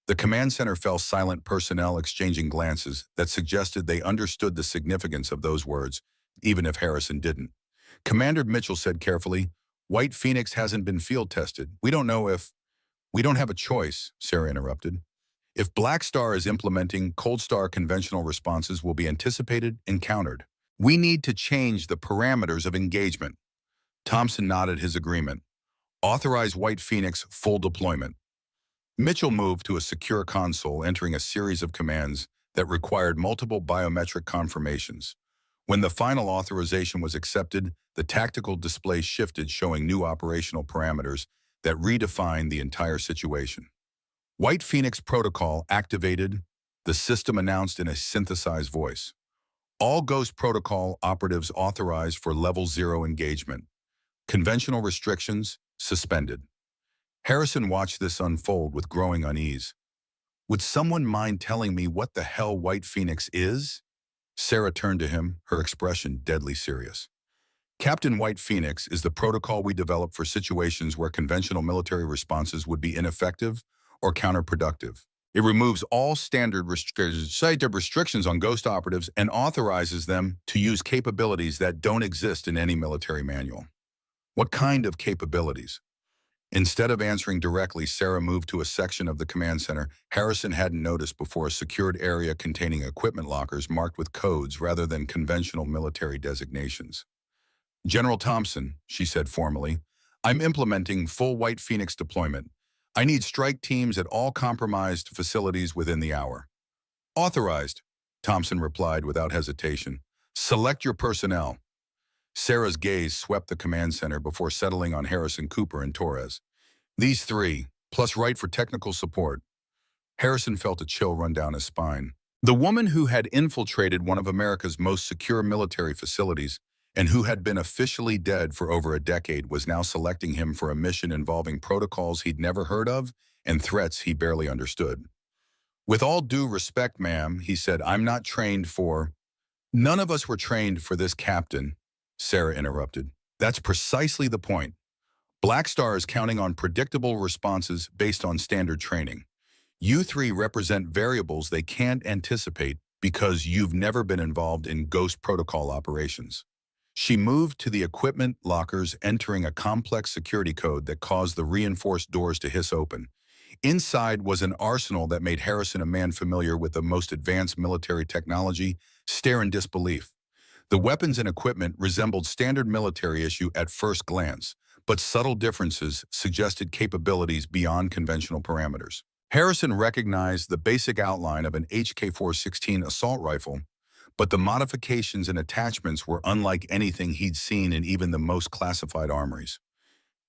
The command center fell silent, personnel exchanging glances that suggested they understood the significance of those words, even if Harrison didn't. Commander Mitchell said carefully, "White Phoenix hasn't been field tested. We don't know if—" "We don't have a choice," Sarah interrupted. "If Black Star is implementing, Cold Star conventional responses will be anticipated and countered. We need to change the parameters of engagement." Thompson nodded his agreement. "Authorize White Phoenix full deployment." Mitchell moved to a secure console, entering a series of commands that required multiple biometric confirmations. When the final authorization was accepted, the tactical display shifted, showing new operational parameters that redefined the entire situation. "White Phoenix Protocol activated," the system announced in a synthesized voice. "All Ghost Protocol operatives authorized for Level 0 engagement. Conventional restrictions suspended." Harrison watched this unfold with growing unease. "Would someone mind telling me what the hell White Phoenix is?" Sarah turned to him, her expression deadly serious. "Captain, White Phoenix is the protocol we developed for situations where conventional military responses would be ineffective or counterproductive. It removes all standard restrictions on ghost operatives and authorizes them to use capabilities that don't exist in any military manual. What kind of capabilities? Instead of answering directly, Sarah moved to a section of the command center Harrison hadn't noticed before, a secured area containing equipment lockers marked with codes rather than conventional military designations. General Thompson, she said formally, I'm implementing full White Phoenix deployment. I need strike teams at all compromised facilities within the hour. Authorized, Thompson replied without hesitation. Select your personnel. Sarah's gaze swept the command center before settling on Harrison, Cooper, and Torres. These three, plus Wright for technical support. Harrison felt a chill run down his spine. The woman who had infiltrated one of America's most secure military facilities and who had been officially dead for over a decade was now selecting him for a mission involving protocols he'd never heard of and threats he barely understood. With all due respect, ma'am, he said, I'm not trained for... None of us were trained for this, Captain, Sarah interrupted. That's precisely the point. Black Star is counting on predictable responses based on standard training. You three represent variables they can't anticipate because you've never been involved in ghost protocol operations. She moved to the equipment lockers, entering a complex security code that caused the reinforced doors to hiss open. Inside was an arsenal that made Harrison, a man familiar with the most advanced military technology, stare in disbelief. The weapons and equipment resembled standard military issue at first glance, but subtle differences suggested capabilities beyond conventional parameters. Harrison recognized the basic outline of an HK-416 assault rifle, but the modifications and attachments were unlike anything he'd seen in even the most classified armories.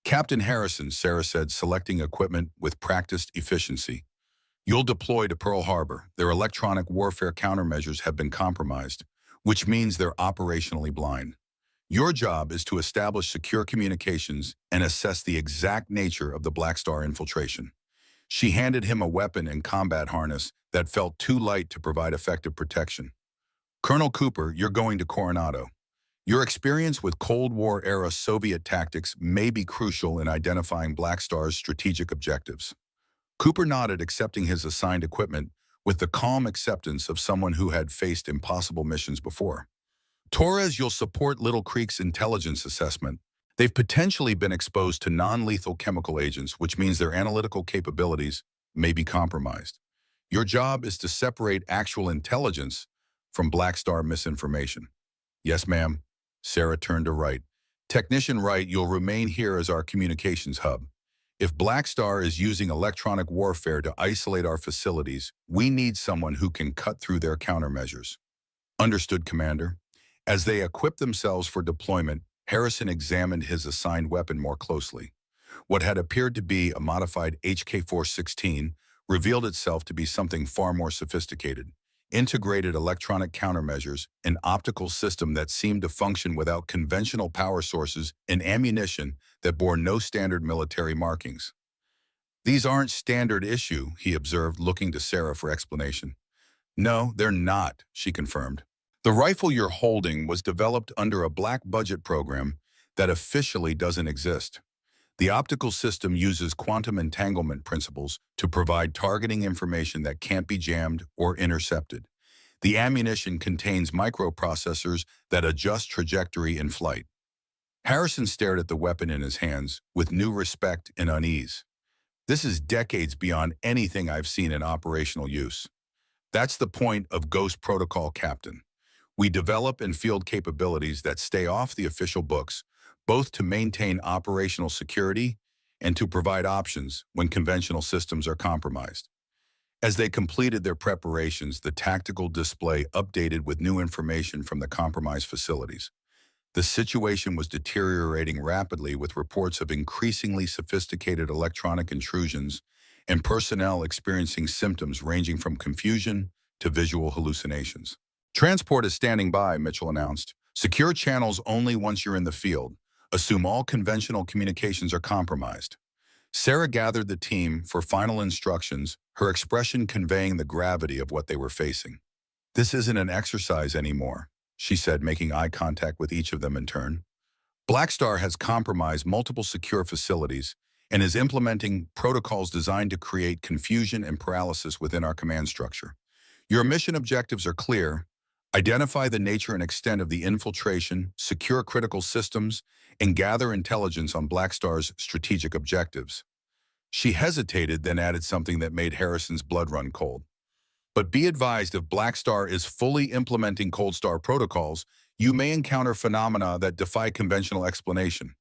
Captain Harrison, Sarah said, selecting equipment with practiced efficiency. You'll deploy to Pearl Harbor. Their electronic warfare countermeasures have been compromised, which means they're operationally blind. Your job is to establish secure communications and assess the exact nature of the Black Star infiltration. She handed him a weapon and combat harness that felt too light to provide effective protection. Colonel Cooper, you're going to Coronado. Your experience with Cold War-era Soviet tactics may be crucial in identifying Black Star's strategic objectives. Cooper nodded, accepting his assigned equipment with the calm acceptance of someone who had faced impossible missions before. Torres, you'll support Little Creek's intelligence assessment. They've potentially been exposed to non-lethal chemical agents, which means their analytical capabilities may be compromised. Your job is to separate actual intelligence from Black Star misinformation. Yes, ma'am. Sarah turned to Wright. Technician Wright, you'll remain here as our communications hub. If Black Star is using electronic warfare to isolate our facilities, we need someone who can cut through their countermeasures. Understood, Commander. As they equipped themselves for deployment, Harrison examined his assigned weapon more closely. What had appeared to be a modified HK-416 revealed itself to be something far more sophisticated. Integrated electronic countermeasures, an optical system that seemed to function without conventional power sources, and ammunition that bore no standard military markings. These aren't standard issue, he observed, looking to Sarah for explanation. No, they're not, she confirmed. The rifle you're holding was developed under a black budget program that officially doesn't exist. The optical system uses quantum entanglement principles to provide targeting information that can't be jammed or intercepted. The ammunition contains microprocessors that adjust trajectory in flight. Harrison stared at the weapon in his hands with new respect and unease. This is decades beyond anything I've seen in operational use. That's the point of Ghost Protocol, Captain. We develop and field capabilities that stay off the official books, both to maintain operational security and to provide options when conventional systems are compromised. As they completed their preparations, the tactical display updated with new information from the compromised facilities. The situation was deteriorating rapidly, with reports of increasingly sophisticated electronic intrusions and personnel experiencing symptoms ranging from confusion to visual hallucinations. Transport is standing by, Mitchell announced. Secure channels only once you're in the field. Assume all conventional communications are compromised. Sarah gathered the team for final instructions, her expression conveying the gravity of what they were facing. This isn't an exercise anymore, she said, making eye contact with each of them in turn. Black Star has compromised multiple secure facilities, and is implementing protocols designed to create confusion and paralysis within our command structure. Your mission objectives are clear. Identify the nature and extent of the infiltration, secure critical systems, and gather intelligence on Black Star's strategic objectives. She hesitated, then added something that made Harrison's blood run cold. But be advised, if Black Star is fully implementing Cold Star protocols, you may encounter phenomena that defy conventional explanation.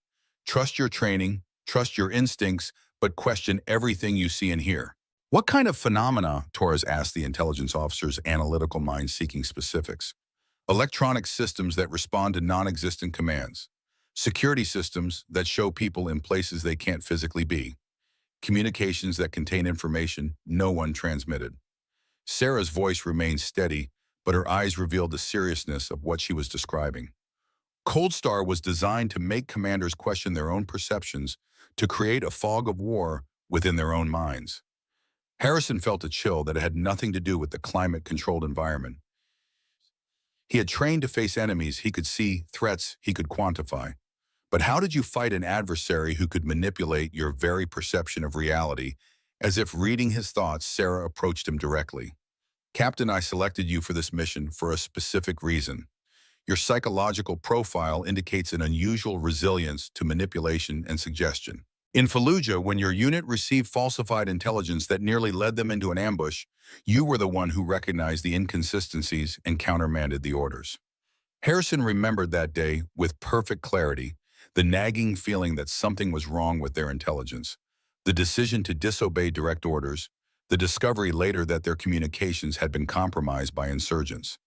Trust your training, trust your instincts, but question everything you see and hear. What kind of phenomena? Torres asked the intelligence officer's analytical mind, seeking specifics. Electronic systems that respond to non-existent commands. Security systems that show people in places they can't physically be. Communications that contain information no one transmitted. Sarah's voice remained steady, but her eyes revealed the seriousness of what she was describing. Cold Star was designed to make commanders question their own perceptions, to create a fog of war within their own minds. Harrison felt a chill that had nothing to do with the climate-controlled environment. He had trained to face enemies he could see, threats he could quantify. But how did you fight an adversary who could manipulate your very perception of reality? As if reading his thoughts, Sarah approached him directly. Captain, I selected you for this mission for a specific reason. Your psychological profile indicates an unusual resilience to manipulation and suggestion. In Fallujah, when your unit received falsified intelligence that nearly led them into an ambush, you were the one who recognized the inconsistencies and countermanded the orders. Harrison remembered that day with perfect clarity, the nagging feeling that something was wrong with their intelligence, the decision to disobey direct orders, the discovery later that their communications had been compromised by insurgents.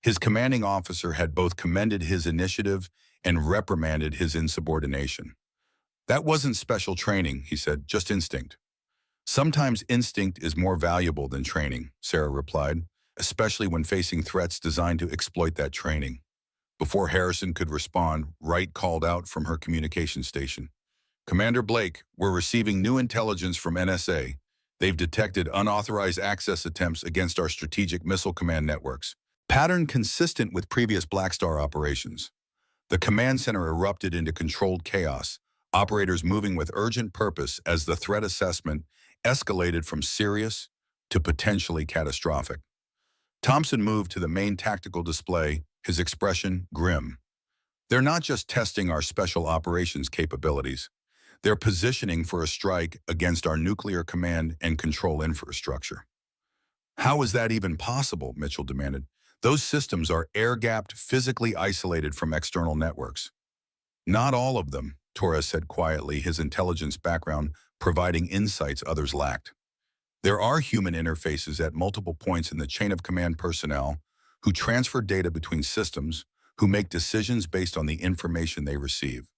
His commanding officer had both commended his initiative and reprimanded his insubordination. That wasn't special training, he said, just instinct. Sometimes instinct is more valuable than training, Sarah replied, especially when facing threats designed to exploit that training. Before Harrison could respond, Wright called out from her communication station. Commander Blake, we're receiving new intelligence from NSA. They've detected unauthorized access attempts against our strategic missile command networks. Pattern consistent with previous Black Star operations. The command center erupted into controlled chaos, operators moving with urgent purpose as the threat assessment escalated from serious to potentially catastrophic. Thompson moved to the main tactical display, his expression grim. They're not just testing our special operations capabilities. They're positioning for a strike against our nuclear command and control infrastructure. How is that even possible? Mitchell demanded. Those systems are air-gapped, physically isolated from external networks. Not all of them, Torres said quietly, his intelligence background providing insights others lacked. There are human interfaces at multiple points in the chain of command personnel who transfer data between systems, who make decisions based on the information they receive.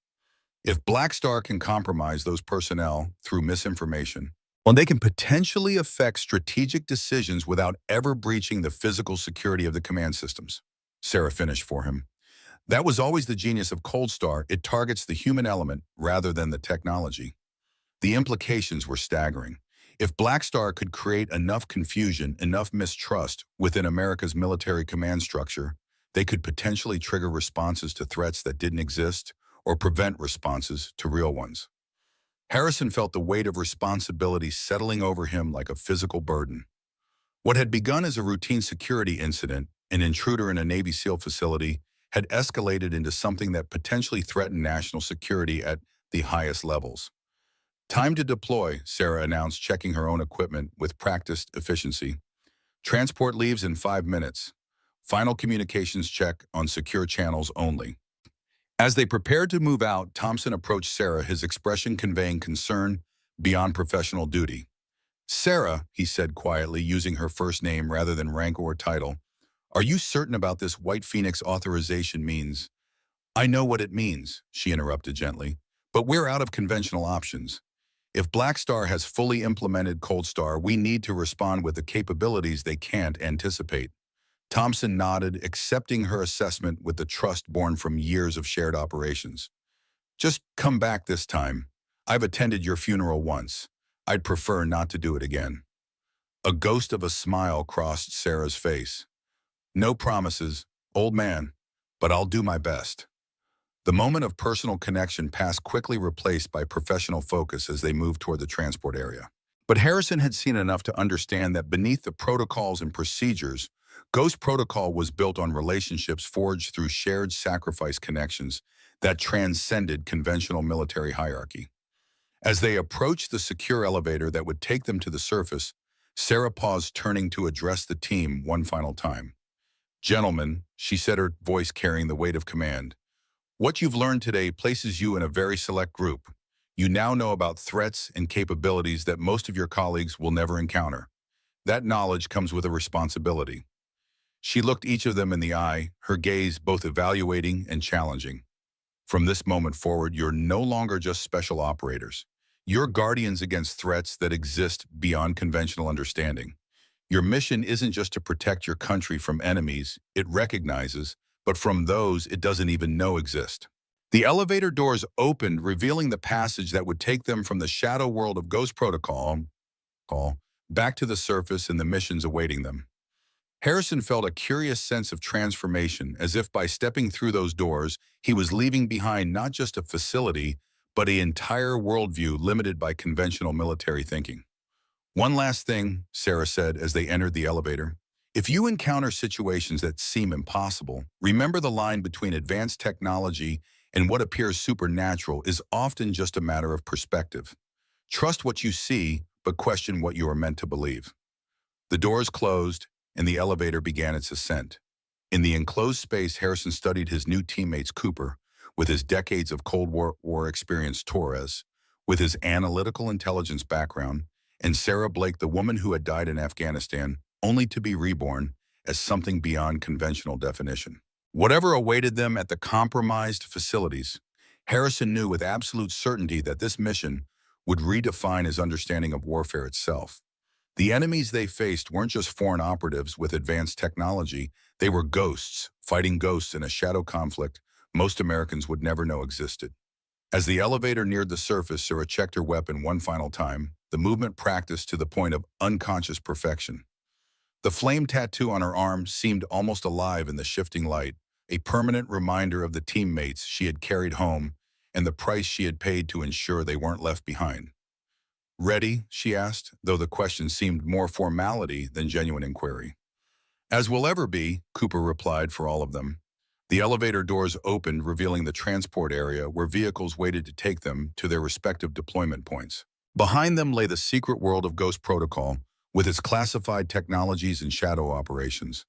If Black Star can compromise those personnel through misinformation, well, they can potentially affect strategic decisions without ever breaching the physical security of the command systems. Sarah finished for him. That was always the genius of Cold Star. It targets the human element rather than the technology. The implications were staggering. If Black Star could create enough confusion, enough mistrust within America's military command structure, they could potentially trigger responses to threats that didn't exist or prevent responses to real ones. Harrison felt the weight of responsibility settling over him like a physical burden. What had begun as a routine security incident, an intruder in a Navy SEAL facility, had escalated into something that potentially threatened national security at the highest levels. Time to deploy, Sarah announced, checking her own equipment with practiced efficiency. Transport leaves in 5 minutes. Final communications check on secure channels only. As they prepared to move out, Thompson approached Sarah, his expression conveying concern beyond professional duty. Sarah, he said quietly, using her first name rather than rank or title, are you certain about this White Phoenix authorization means? I know what it means, she interrupted gently, but we're out of conventional options. If Black Star has fully implemented Cold Star, we need to respond with the capabilities they can't anticipate. Thompson nodded, accepting her assessment with the trust born from years of shared operations. Just come back this time. I've attended your funeral once. I'd prefer not to do it again. A ghost of a smile crossed Sarah's face. No promises, old man, but I'll do my best. The moment of personal connection passed, quickly replaced by professional focus as they moved toward the transport area. But Harrison had seen enough to understand that beneath the protocols and procedures, Ghost Protocol was built on relationships forged through shared sacrifice connections that transcended conventional military hierarchy. As they approached the secure elevator that would take them to the surface, Sarah paused, turning to address the team one final time. "Gentlemen," she said, her voice carrying the weight of command, "what you've learned today places you in a very select group. You now know about threats and capabilities that most of your colleagues will never encounter. That knowledge comes with a responsibility." She looked each of them in the eye, her gaze both evaluating and challenging. "From this moment forward, you're no longer just special operators. You're guardians against threats that exist beyond conventional understanding. Your mission isn't just to protect your country from enemies it recognizes, but from those it doesn't even know exist." The elevator doors opened, revealing the passage that would take them from the shadow world of Ghost Protocol back to the surface and the missions awaiting them. Harrison felt a curious sense of transformation, as if by stepping through those doors, he was leaving behind not just a facility, but an entire worldview limited by conventional military thinking. "One last thing," Sarah said as they entered the elevator. "If you encounter situations that seem impossible, remember the line between advanced technology and what appears supernatural is often just a matter of perspective. Trust what you see, but question what you are meant to believe." The doors closed, and the elevator began its ascent. In the enclosed space, Harrison studied his new teammates: Cooper, with his decades of Cold War experience; Torres, with his analytical intelligence background; and Sarah Blake, the woman who had died in Afghanistan, only to be reborn as something beyond conventional definition. Whatever awaited them at the compromised facilities, Harrison knew with absolute certainty that this mission would redefine his understanding of warfare itself. The enemies they faced weren't just foreign operatives with advanced technology, they were ghosts, fighting ghosts in a shadow conflict most Americans would never know existed. As the elevator neared the surface, Sarah checked her weapon one final time, the movement practiced to the point of unconscious perfection. The flame tattoo on her arm seemed almost alive in the shifting light, a permanent reminder of the teammates she had carried home and the price she had paid to ensure they weren't left behind. "Ready?" she asked, though the question seemed more formality than genuine inquiry. "As we'll ever be," Cooper replied for all of them. The elevator doors opened, revealing the transport area where vehicles waited to take them to their respective deployment points. Behind them lay the secret world of Ghost Protocol, with its classified technologies and shadow operations.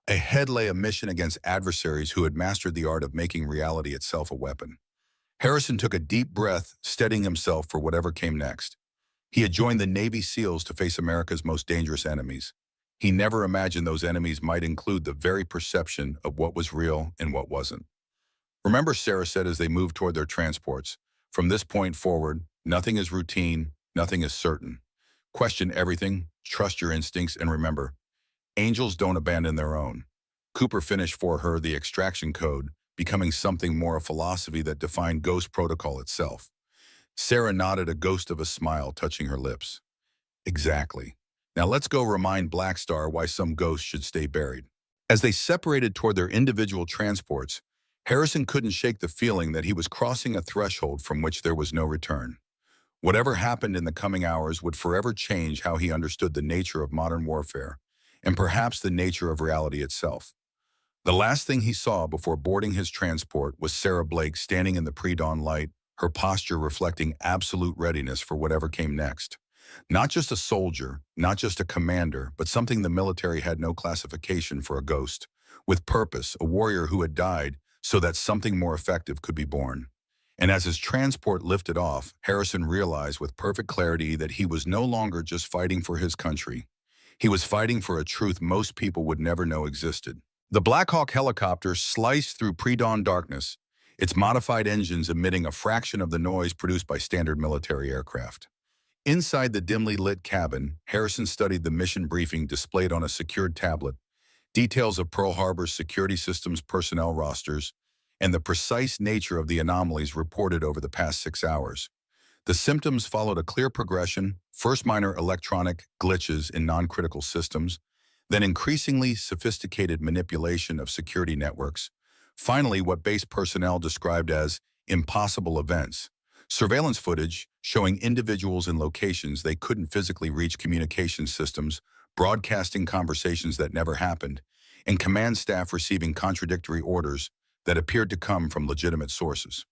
Ahead lay a mission against adversaries who had mastered the art of making reality itself a weapon. Harrison took a deep breath, steadying himself for whatever came next. He had joined the Navy SEALs to face America's most dangerous enemies. He never imagined those enemies might include the very perception of what was real and what wasn't. "Remember," Sarah said as they moved toward their transports, "from this point forward, nothing is routine, nothing is certain. Question everything, trust your instincts, and remember, angels don't abandon their own." Cooper finished for her the extraction code, becoming something more, a philosophy that defined Ghost Protocol itself. Sarah nodded, a ghost of a smile touching her lips. "Exactly. Now let's go remind Black Star why some ghosts should stay buried." As they separated toward their individual transports, Harrison couldn't shake the feeling that he was crossing a threshold from which there was no return. Whatever happened in the coming hours would forever change how he understood the nature of modern warfare, and perhaps the nature of reality itself. The last thing he saw before boarding his transport was Sarah Blake standing in the pre-dawn light, her posture reflecting absolute readiness for whatever came next. Not just a soldier, not just a commander, but something the military had no classification for: a ghost, with purpose, a warrior who had died so that something more effective could be born. And as his transport lifted off, Harrison realized with perfect clarity that he was no longer just fighting for his country. He was fighting for a truth most people would never know existed. The Black Hawk helicopter sliced through pre-dawn darkness, its modified engines emitting a fraction of the noise produced by standard military aircraft. Inside the dimly lit cabin, Harrison studied the mission briefing displayed on a secured tablet, details of Pearl Harbor's security systems personnel rosters, and the precise nature of the anomalies reported over the past 6 hours. The symptoms followed a clear progression: first minor electronic glitches in non-critical systems, then increasingly sophisticated manipulation of security networks, Finally, what base personnel described as impossible events. Surveillance footage showing individuals in locations they couldn't physically reach, communication systems broadcasting conversations that never happened, and command staff receiving contradictory orders that appeared to come from legitimate sources.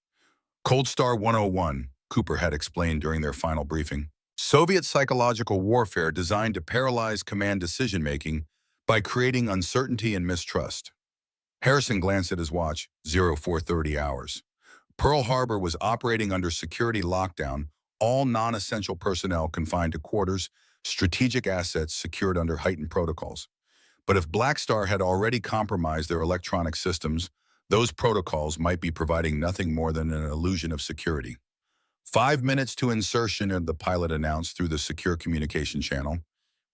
Cold Star 101, Cooper had explained during their final briefing, Soviet psychological warfare designed to paralyze command decision-making by creating uncertainty and mistrust. Harrison glanced at his watch, 0430 hours. Pearl Harbor was operating under security lockdown, all non-essential personnel confined to quarters, strategic assets secured under heightened protocols. But if Black Star had already compromised their electronic systems, those protocols might be providing nothing more than an illusion of security. 5 minutes to insertion, the pilot announced through the secure communication channel.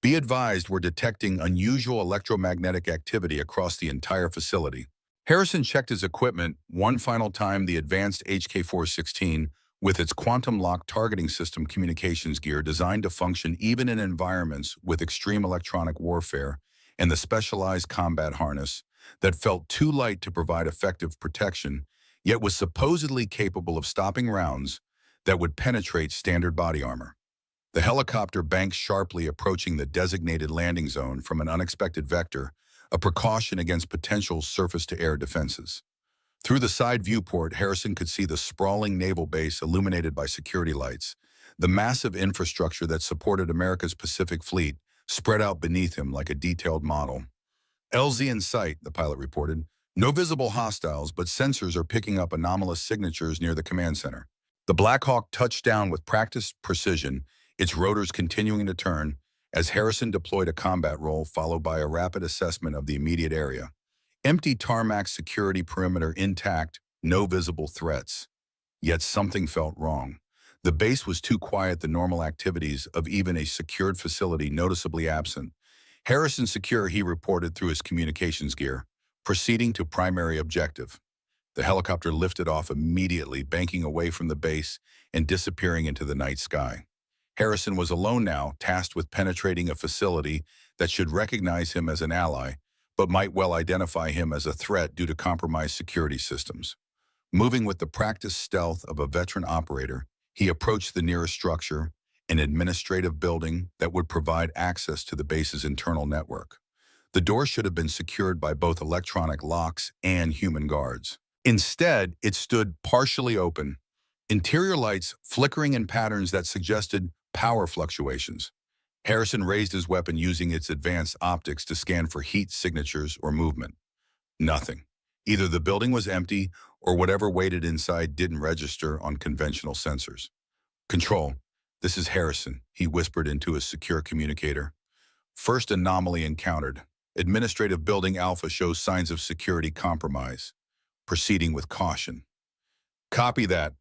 Be advised, we're detecting unusual electromagnetic activity across the entire facility. Harrison checked his equipment one final time. The advanced HK-416, with its quantum lock targeting system communications gear designed to function even in environments with extreme electronic warfare, and the specialized combat harness that felt too light to provide effective protection, yet was supposedly capable of stopping rounds that would penetrate standard body armor. The helicopter banked sharply, approaching the designated landing zone from an unexpected vector, a precaution against potential surface-to-air defenses. Through the side viewport, Harrison could see the sprawling naval base illuminated by security lights. The massive infrastructure that supported America's Pacific Fleet spread out beneath him like a detailed model. LZ in sight, the pilot reported. No visible hostiles, but sensors are picking up anomalous signatures near the command center. The Black Hawk touched down with practiced precision, its rotors continuing to turn, as Harrison deployed a combat roll followed by a rapid assessment of the immediate area. Empty tarmac, security perimeter intact, no visible threats. Yet something felt wrong. The base was too quiet, the normal activities of even a secured facility noticeably absent. Harrison secure, he reported through his communications gear, proceeding to primary objective. The helicopter lifted off immediately, banking away from the base and disappearing into the night sky. Harrison was alone now, tasked with penetrating a facility that should recognize him as an ally, but might well identify him as a threat due to compromised security systems. Moving with the practiced stealth of a veteran operator, he approached the nearest structure, an administrative building that would provide access to the base's internal network. The door should have been secured by both electronic locks and human guards. Instead, it stood partially open, interior lights flickering in patterns that suggested power fluctuations. Harrison raised his weapon using its advanced optics to scan for heat signatures or movement. Nothing. Either the building was empty or whatever waited inside didn't register on conventional sensors. Control, this is Harrison, he whispered into his secure communicator. First anomaly encountered. Administrative building Alpha shows signs of security compromise. Proceeding with caution. Copy that,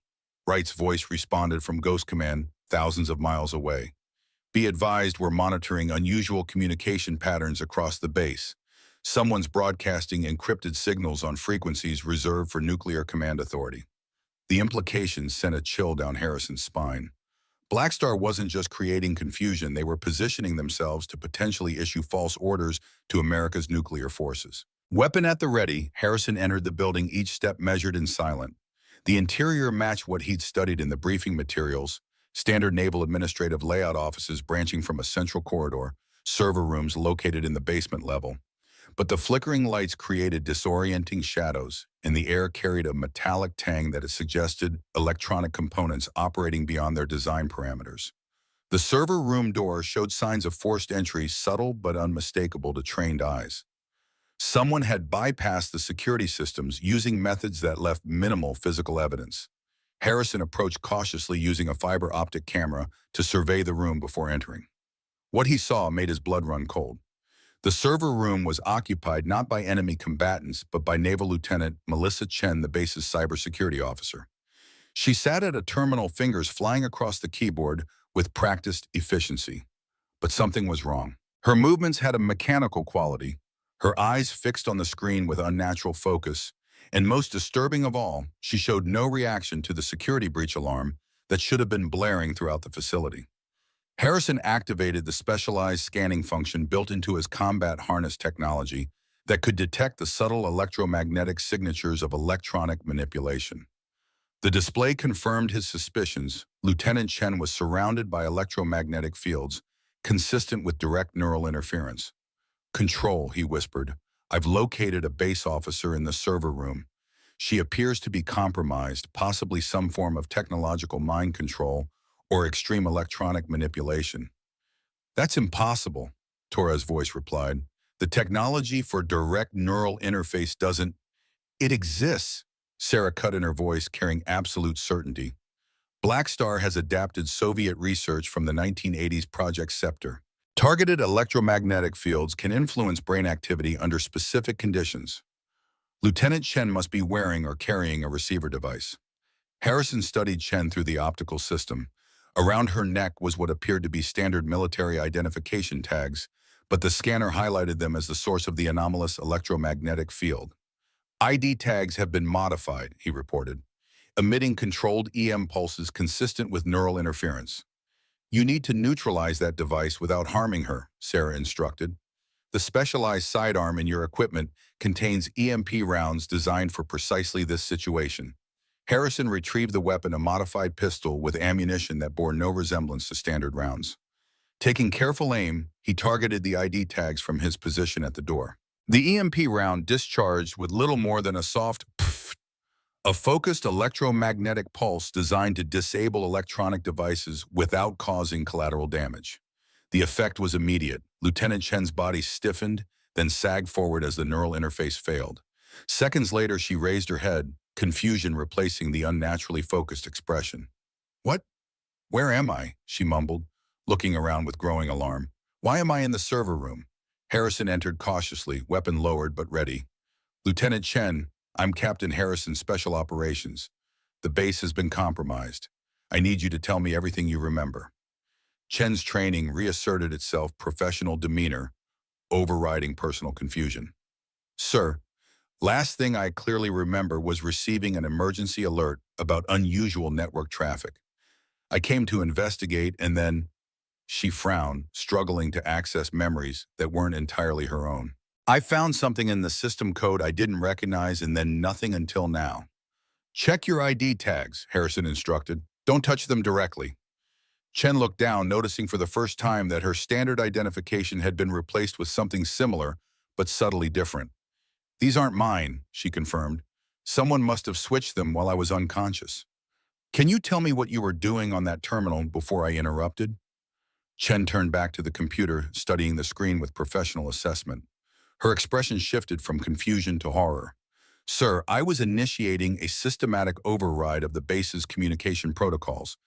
Wright's voice responded from Ghost Command, thousands of miles away. Be advised, we're monitoring unusual communication patterns across the base. Someone's broadcasting encrypted signals on frequencies reserved for nuclear command authority. The implications sent a chill down Harrison's spine. Black Star wasn't just creating confusion, they were positioning themselves to potentially issue false orders to America's nuclear forces. Weapon at the ready, Harrison entered the building, each step measured and silent. The interior matched what he'd studied in the briefing materials, standard naval administrative layout, offices branching from a central corridor, server rooms located in the basement level. But the flickering lights created disorienting shadows, and the air carried a metallic tang that suggested electronic components operating beyond their design parameters. The server room door showed signs of forced entry, subtle but unmistakable to trained eyes. Someone had bypassed the security systems using methods that left minimal physical evidence. Harrison approached cautiously, using a fiber optic camera to survey the room before entering. What he saw made his blood run cold. The server room was occupied not by enemy combatants, but by Naval Lieutenant Melissa Chen, the base's cybersecurity officer. She sat at a terminal, fingers flying across the keyboard with practiced efficiency. But something was wrong. Her movements had a mechanical quality, her eyes fixed on the screen with unnatural focus, and most disturbing of all, she showed no reaction to the security breach alarm that should have been blaring throughout the facility. Harrison activated the specialized scanning function built into his combat harness technology, that could detect the subtle electromagnetic signatures of electronic manipulation. The display confirmed his suspicions. Lieutenant Chen was surrounded by electromagnetic fields, consistent with direct neural interference. "Control," he whispered. "I've located a base officer in the server room. She appears to be compromised, possibly some form of technological mind control or extreme electronic manipulation." "That's impossible," Torres' voice replied. "The technology for direct neural interface doesn't—" "It exists," Sarah cut in her voice, carrying absolute certainty. "Blackstar has adapted Soviet research from the 1980s Project Scepter. Targeted electromagnetic fields can influence brain activity under specific conditions. Lieutenant Chen must be wearing or carrying a receiver device." Harrison studied Chen through the optical system. Around her neck was what appeared to be standard military identification tags, but the scanner highlighted them as the source of the anomalous electromagnetic field. "ID tags have been modified," he reported, emitting controlled EM pulses consistent with neural interference. "You need to neutralize that device without harming her," Sarah instructed. "The specialized sidearm in your equipment contains EMP rounds designed for precisely this situation." Harrison retrieved the weapon, a modified pistol with ammunition that bore no resemblance to standard rounds. Taking careful aim, he targeted the ID tags from his position at the door. The EMP round discharged with little more than a soft pfft, a focused electromagnetic pulse designed to disable electronic devices without causing collateral damage. The effect was immediate. Lieutenant Chen's body stiffened, then sagged forward as the neural interface failed. Seconds later, she raised her head, confusion replacing the unnaturally focused expression. "What? Where am I?" she mumbled, looking around with growing alarm. "Why am I in the server room?" Harrison entered cautiously, weapon lowered but ready. "Lieutenant Chen, I'm Captain Harrison, Special Operations. The base has been compromised. I need you to tell me everything you remember." Chen's training reasserted itself, professional demeanor, overriding personal confusion. "Sir, last thing I clearly remember was receiving an emergency alert about unusual network traffic. I came to investigate and then—" She frowned, struggling to access memories that weren't entirely her own. "I found something in the system code I didn't recognize and then nothing until now." "Check your ID tags," Harrison instructed. "Don't touch them directly." Chen looked down, noticing for the first time that her standard identification had been replaced with something similar, but subtly different. "These aren't mine," she confirmed. "Someone must have switched them while I was unconscious." "Can you tell me what you were doing on that terminal before I interrupted?" Chen turned back to the computer, studying the screen with professional assessment. Her expression shifted from confusion to horror. "Sir, I was initiating a systematic override of the base's communication protocols.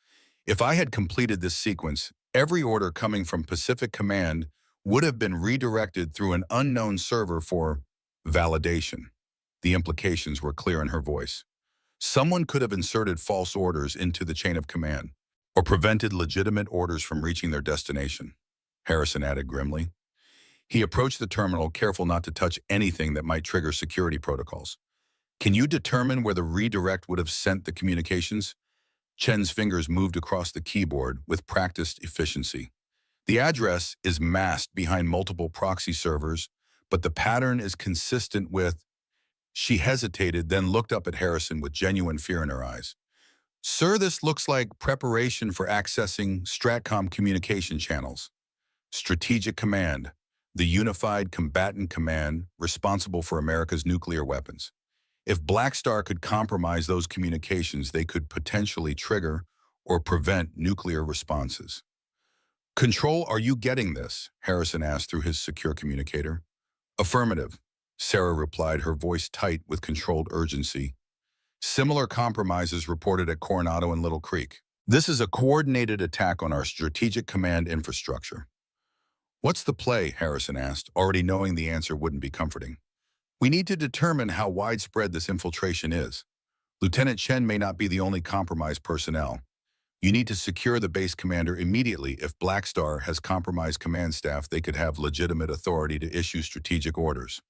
If I had completed this sequence, every order coming from Pacific Command would have been redirected through an unknown server for validation." The implications were clear in her voice. "Someone could have inserted false orders into the chain of command, or prevented legitimate orders from reaching their destination," Harrison added grimly. He approached the terminal, careful not to touch anything that might trigger security protocols. "Can you determine where the redirect would have sent the communications?" Chen's fingers moved across the keyboard with practiced efficiency. "The address is masked behind multiple proxy servers, but the pattern is consistent with—" She hesitated, then looked up at Harrison with genuine fear in her eyes. "Sir, this looks like preparation for accessing Stratcom communication channels. Strategic Command, the unified combatant command responsible for America's nuclear weapons. If Blackstar could compromise those communications, they could potentially trigger or prevent nuclear responses." "Control, are you getting this?" Harrison asked through his secure communicator. "Affirmative," Sarah replied, her voice tight with controlled urgency. "Similar compromises reported at Coronado and Little Creek. This is a coordinated attack on our strategic command infrastructure." "What's the play?" Harrison asked, already knowing the answer wouldn't be comforting. "We need to determine how widespread this infiltration is. Lieutenant Chen may not be the only compromised personnel. You need to secure the base commander immediately. If Blackstar has compromised command staff, they could have legitimate authority to issue strategic orders."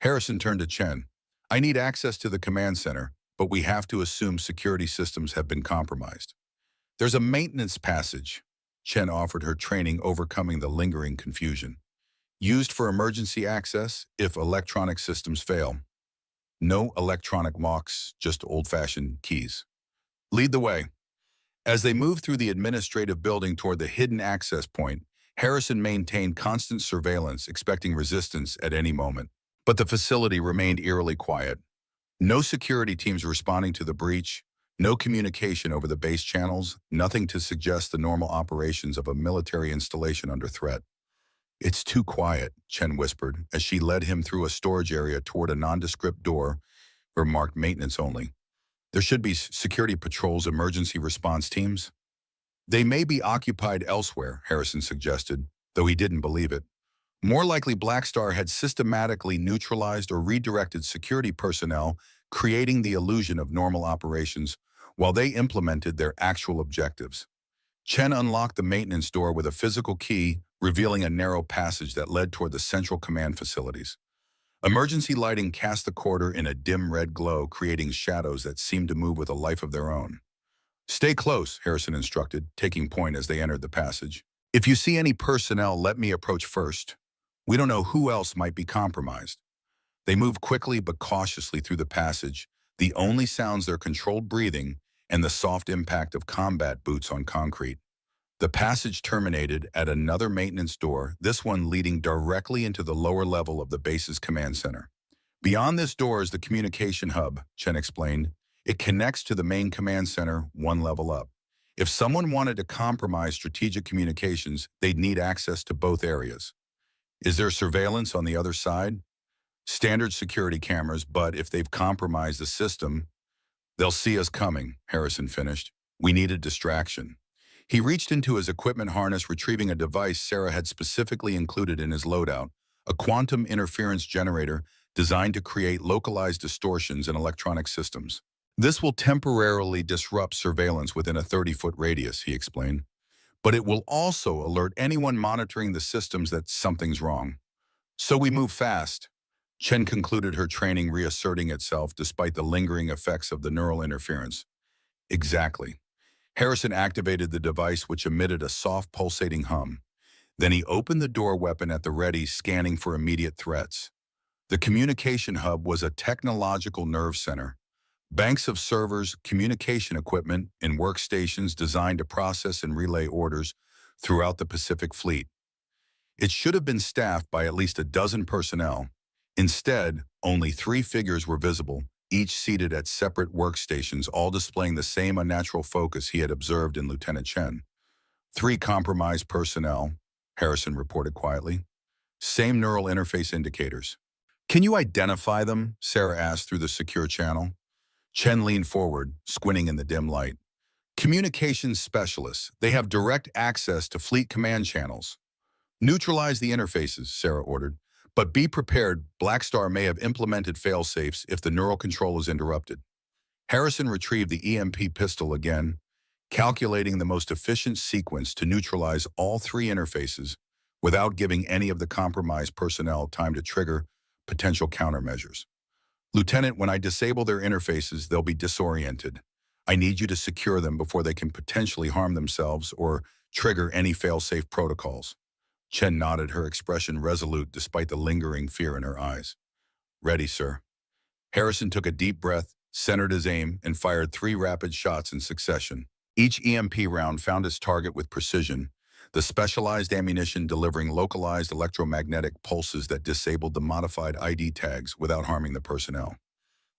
Harrison turned to Chen. "I need access to the command center, but we have to assume security systems have been compromised." "There's a maintenance passage." Chen offered her training, overcoming the lingering confusion. Used for emergency access if electronic systems fail. No electronic locks, just old-fashioned keys. Lead the way. As they moved through the administrative building toward the hidden access point, Harrison maintained constant surveillance, expecting resistance at any moment. But the facility remained eerily quiet. No security teams responding to the breach, no communication over the base channels, nothing to suggest the normal operations of a military installation under threat. "It's too quiet," Chen whispered, as she led him through a storage area toward a nondescript door marked maintenance only. "There should be security patrols, emergency response teams." "They may be occupied elsewhere," Harrison suggested, though he didn't believe it. More likely, Blackstar had systematically neutralized or redirected security personnel, creating the illusion of normal operations while they implemented their actual objectives. Chen unlocked the maintenance door with a physical key, revealing a narrow passage that led toward the central command facilities. Emergency lighting cast the corridor in a dim red glow, creating shadows that seemed to move with a life of their own. "Stay close," Harrison instructed, taking point as they entered the passage. "If you see any personnel, let me approach first. We don't know who else might be compromised." They moved quickly but cautiously through the passage, the only sounds their controlled breathing and the soft impact of combat boots on concrete. The passage terminated at another maintenance door, this one leading directly into the lower level of the base's command center. "Beyond this door is the communication hub," Chen explained. "It connects to the main command center one level up. If someone wanted to compromise strategic communications, they'd need access to both areas." "Is there surveillance on the other side?" "Standard security cameras, but if they've compromised the system, they'll see us coming," Harrison finished. "We need a distraction." He reached into his equipment harness, retrieving a device Sarah had specifically included in his loadout, a quantum interference generator designed to create localized distortions in electronic systems. "This will temporarily disrupt surveillance within a 30-foot radius," he explained. "But it will also alert anyone monitoring the systems that something's wrong. So we move fast." Chen concluded, her training reasserting itself despite the lingering effects of the neural interference. "Exactly." Harrison activated the device, which emitted a soft pulsating hum. Then he opened the door weapon at the ready, scanning for immediate threats. The communication hub was a technological nerve center. Banks of servers, communication equipment, and workstations designed to process and relay orders throughout the Pacific Fleet. It should have been staffed by at least a dozen personnel. Instead, only 3 figures were visible, each seated at separate workstations, all displaying the same unnatural focus he had observed in Lieutenant Chen. 3 compromised personnel," Harrison reported quietly. "Same neural interface indicators." "Can you identify them?" Sarah asked through the secure channel. Chen leaned forward, squinting in the dim light. "Communications specialists. They have direct access to fleet command channels." "Neutralize the interfaces," Sarah ordered. "But be prepared, Blackstar may have implemented failsafes if the neural control is interrupted." Harrison retrieved the EMP pistol again, calculating the most efficient sequence to neutralize all 3 interfaces without giving any of the compromised personnel time to trigger potential countermeasures. "Lieutenant, when I disable their interfaces, they'll be disoriented. I need you to secure them before they can potentially harm themselves or trigger any failsafe protocols." Chen nodded, her expression resolute despite the lingering fear in her eyes. "Ready, sir." Harrison took a deep breath, centered his aim, and fired 3 rapid shots in succession. Each EMP round found its target with precision, the specialized ammunition delivering localized electromagnetic pulses that disabled the modified ID tags without harming the personnel.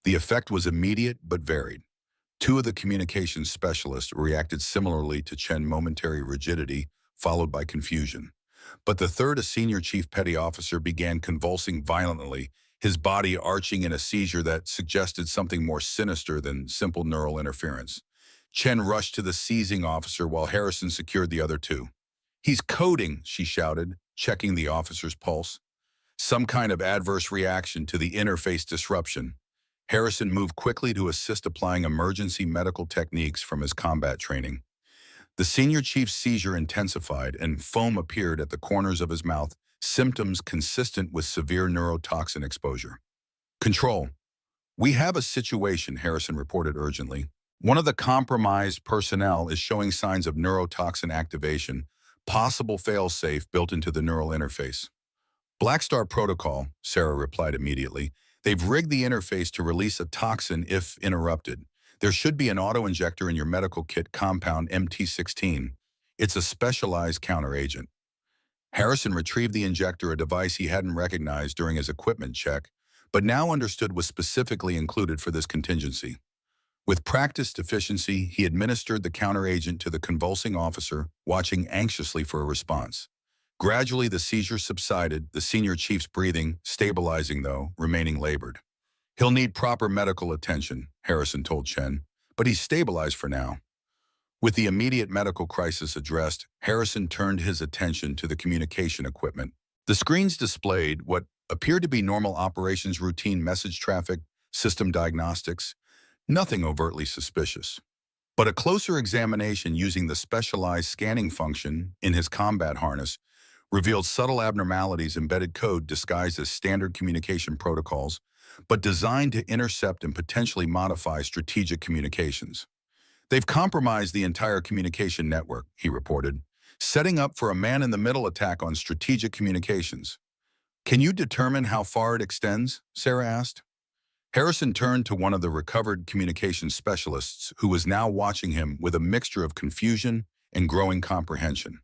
The effect was immediate but varied. 2 of the communications specialists reacted similarly to Chen's momentary rigidity, followed by confusion. But the third, a senior chief petty officer, began convulsing violently, his body arching in a seizure that suggested something more sinister than simple neural interference. Chen rushed to the seizing officer while Harrison secured the other 2. "He's coding," she shouted, checking the officer's pulse. "Some kind of adverse reaction to the interface disruption." Harrison moved quickly to assist, applying emergency medical techniques from his combat training. The senior chief's seizure intensified and foam appeared at the corners of his mouth, symptoms consistent with severe neurotoxin exposure. "Control. We have a situation," Harrison reported urgently. "One of the compromised personnel is showing signs of neurotoxin activation, possible failsafe built into the neural interface." Black Star Protocol, Sarah replied immediately. They've rigged the interface to release a toxin if interrupted. There should be an auto-injector in your medical kit compound MT16. It's a specialized counteragent. Harrison retrieved the injector, a device he hadn't recognized during his equipment check, but now understood was specifically included for this contingency. With practiced efficiency, he administered the counteragent to the convulsing officer, watching anxiously for a response. Gradually, the seizure subsided, the senior chief's breathing, stabilizing though, remaining labored. He'll need proper medical attention, Harrison told Chen, but he's stabilized for now. With the immediate medical crisis addressed, Harrison turned his attention to the communication equipment. The screens displayed what appeared to be normal operations routine message traffic, system diagnostics, nothing overtly suspicious. But a closer examination using the specialized scanning function in his combat harness revealed subtle abnormalities, embedded code disguised as standard communication protocols, but designed to intercept and potentially modify strategic communications. They've compromised the entire communication network, he reported, setting up for a man-in-the-middle attack on strategic communications. Can you determine how far it extends? Sarah asked. Harrison turned to one of the recovered communications specialists who was now watching him with a mixture of confusion and growing comprehension.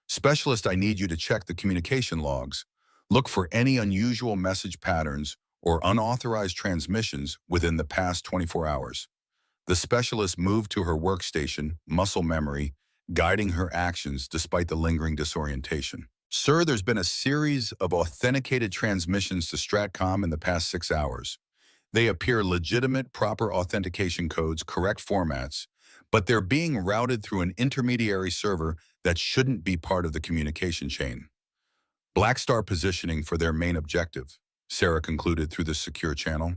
Specialist, I need you to check the communication logs. Look for any unusual message patterns or unauthorized transmissions within the past 24 hours. The specialist moved to her workstation, muscle memory, guiding her actions despite the lingering disorientation. Sir, there's been a series of authenticated transmissions to Stratcom in the past 6 hours. They appear legitimate, proper authentication codes, correct formats, but they're being routed through an intermediary server that shouldn't be part of the communication chain. Black Star positioning for their main objective, Sarah concluded through the secure channel.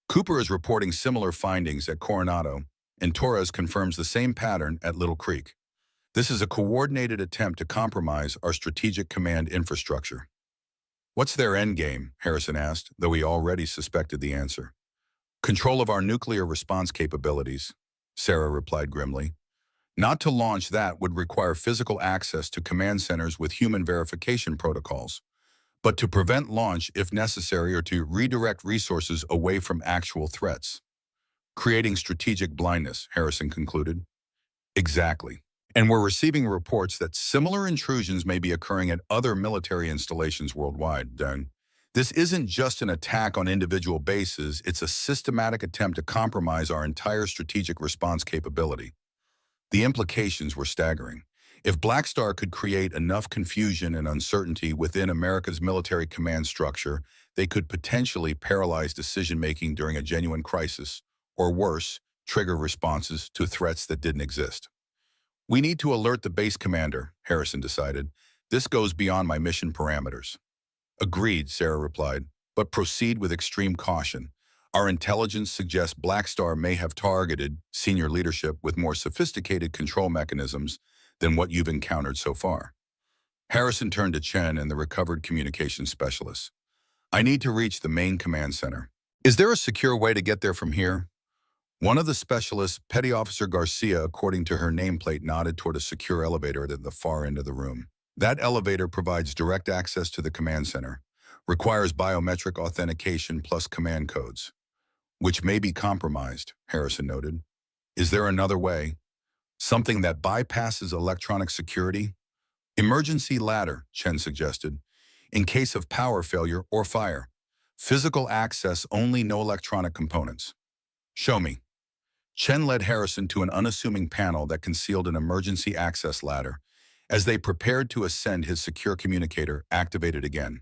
Cooper is reporting similar findings at Coronado, and Torres confirms the same pattern at Little Creek. This is a coordinated attempt to compromise our strategic command infrastructure. What's their endgame? Harrison asked, though he already suspected the answer. Control of our nuclear response capabilities, Sarah replied grimly. Not to launch that would require physical access to command centers with human verification protocols, but to prevent launch if necessary or to redirect resources away from actual threats. Creating strategic blindness, Harrison concluded. Exactly. And we're receiving reports that similar intrusions may be occurring at other military installations worldwide, Deng. This isn't just an attack on individual bases, it's a systematic attempt to compromise our entire strategic response capability. The implications were staggering. If Black Star could create enough confusion and uncertainty within America's military command structure, they could potentially paralyze decision-making during a genuine crisis, or worse, trigger responses to threats that didn't exist. We need to alert the base commander, Harrison decided. This goes beyond my mission parameters. Agreed, Sarah replied, but proceed with extreme caution. Our intelligence suggests Black Star may have targeted senior leadership with more sophisticated control mechanisms than what you've encountered so far. Harrison turned to Chen and the recovered communications specialist. I need to reach the main command center. Is there a secure way to get there from here? One of the specialists, Petty Officer Garcia, according to her nameplate, nodded toward a secure elevator at the far end of the room. That elevator provides direct access to the command center, requires biometric authentication plus command codes, which may be compromised, Harrison noted. Is there another way? Something that bypasses electronic security? Emergency ladder, Chen suggested, in case of power failure or fire. Physical access only, no electronic components. Show me. Chen led Harrison to an unassuming panel that concealed an emergency access ladder. As they prepared to ascend, his secure communicator activated again.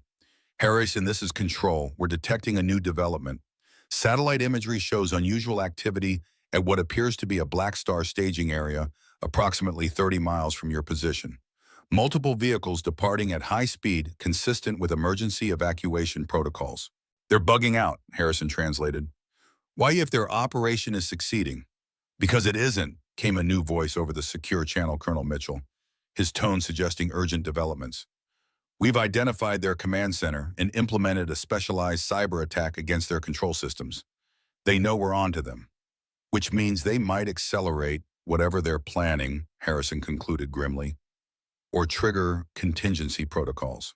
Harrison, this is Control. We're detecting a new development. Satellite imagery shows unusual activity at what appears to be a Black Star staging area approximately 30 miles from your position. Multiple vehicles departing at high speed, consistent with emergency evacuation protocols. They're bugging out, Harrison translated. Why, if their operation is succeeding? Because it isn't, came a new voice over the secure channel, Colonel Mitchell, his tone suggesting urgent developments. We've identified their command center and implemented a specialized cyber attack against their control systems. They know we're onto them, which means they might accelerate whatever they're planning, Harrison concluded grimly, or trigger contingency protocols.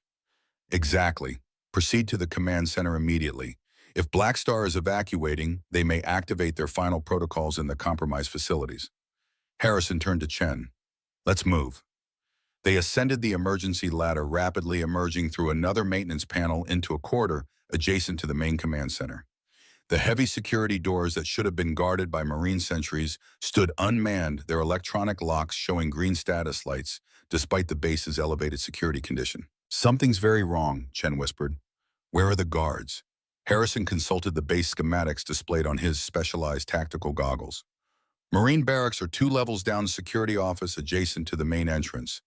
Exactly. Proceed to the command center immediately. If Black Star is evacuating, they may activate their final protocols in the compromised facilities. Harrison turned to Chen. Let's move. They ascended the emergency ladder, rapidly emerging through another maintenance panel into a corridor adjacent to the main command center. The heavy security doors that should have been guarded by Marine sentries stood unmanned, their electronic locks showing green status lights, despite the base's elevated security condition. Something's very wrong, Chen whispered. Where are the guards? Harrison consulted the base schematics displayed on his specialized tactical goggles. Marine barracks are 2 levels down, security office adjacent to the main entrance.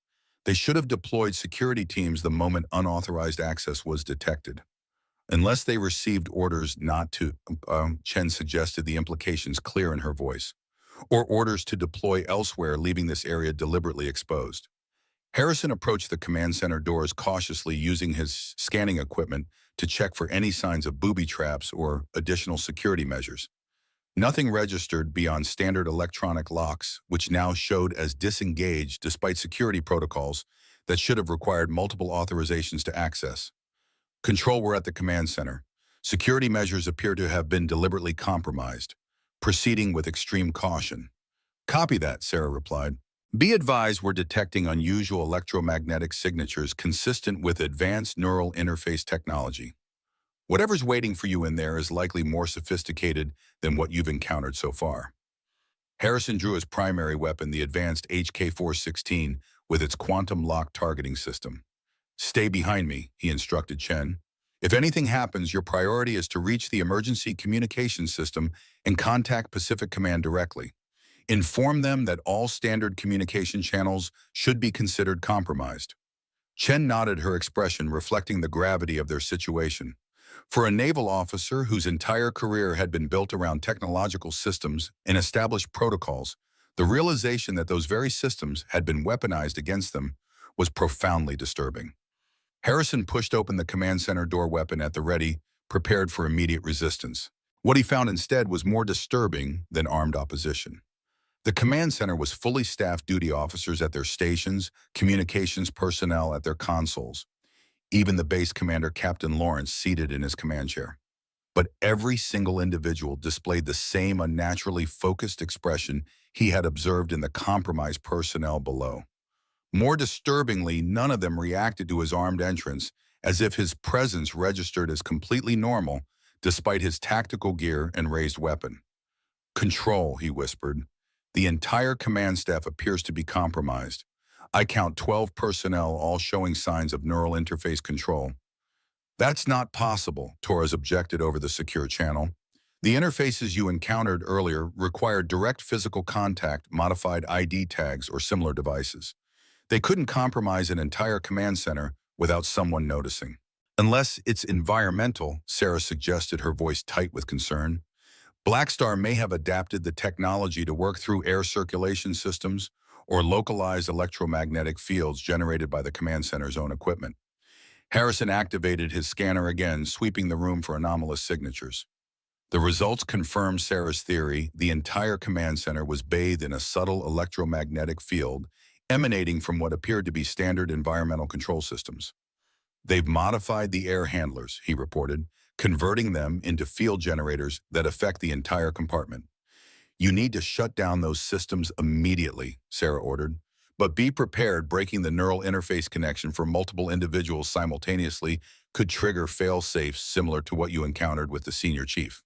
They should have deployed security teams the moment unauthorized access was detected. Unless they received orders not to, Chen suggested, the implications clear in her voice, or orders to deploy elsewhere, leaving this area deliberately exposed. Harrison approached the command center doors cautiously, using his scanning equipment to check for any signs of booby traps or additional security measures. Nothing registered beyond standard electronic locks, which now showed as disengaged despite security protocols that should have required multiple authorizations to access. Control were at the command center. Security measures appear to have been deliberately compromised, proceeding with extreme caution. Copy that, Sarah replied. Be advised, we're detecting unusual electromagnetic signatures consistent with advanced neural interface technology. Whatever's waiting for you in there is likely more sophisticated than what you've encountered so far. Harrison drew his primary weapon, the advanced HK-416, with its quantum lock targeting system. Stay behind me, he instructed Chen. If anything happens, your priority is to reach the emergency communications system and contact Pacific Command directly. Inform them that all standard communication channels should be considered compromised. Chen nodded, her expression reflecting the gravity of their situation. For a naval officer whose entire career had been built around technological systems and established protocols, the realization that those very systems had been weaponized against them was profoundly disturbing. Harrison pushed open the command center door, weapon at the ready, prepared for immediate resistance. What he found instead was more disturbing than armed opposition. The command center was fully staffed, duty officers at their stations, communications personnel at their consoles, even the base commander, Captain Lawrence, seated in his command chair. But every single individual displayed the same unnaturally focused expression he had observed in the compromised personnel below. More disturbingly, none of them reacted to his armed entrance, as if his presence registered as completely normal, despite his tactical gear and raised weapon. Control, he whispered. The entire command staff appears to be compromised. I count 12 personnel, all showing signs of neural interface control. That's not possible, Torres objected over the secure channel. The interfaces you encountered earlier required direct physical contact, modified ID tags, or similar devices. They couldn't compromise an entire command center without someone noticing. Unless it's environmental, Sarah suggested, her voice tight with concern. Black Star may have adapted the technology to work through air circulation systems or localized electromagnetic fields generated by the command center's own equipment. Harrison activated his scanner again, sweeping the room for anomalous signatures. The results confirmed Sarah's theory. The entire command center was bathed in a subtle electromagnetic field emanating from what appeared to be standard environmental control systems. They've modified the air handlers, he reported, converting them into field generators that affect the entire compartment. You need to shut down those systems immediately, Sarah ordered. But be prepared, breaking the neural interface connection for multiple individuals simultaneously could trigger fail-safes similar to what you encountered with the senior chief.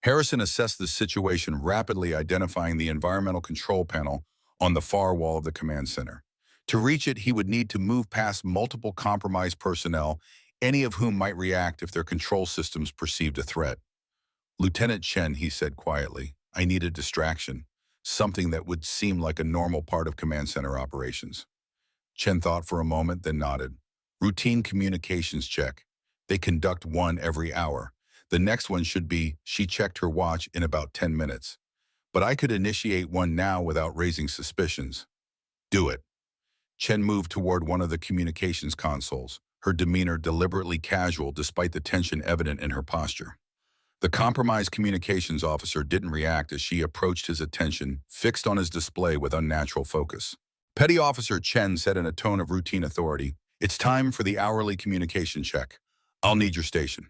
Harrison assessed the situation, rapidly identifying the environmental control panel on the far wall of the command center. To reach it, he would need to move past multiple compromised personnel, any of whom might react if their control systems perceived a threat. Lieutenant Chen, he said quietly, I need a distraction, something that would seem like a normal part of command center operations. Chen thought for a moment, then nodded. Routine communications check. They conduct one every hour. The next one should be, she checked her watch, in about 10 minutes. But I could initiate one now without raising suspicions. Do it. Chen moved toward one of the communications consoles, her demeanor deliberately casual despite the tension evident in her posture. The compromised communications officer didn't react as she approached, his attention fixed on his display with unnatural focus. Petty Officer Chen said in a tone of routine authority, It's time for the hourly communication check. I'll need your station.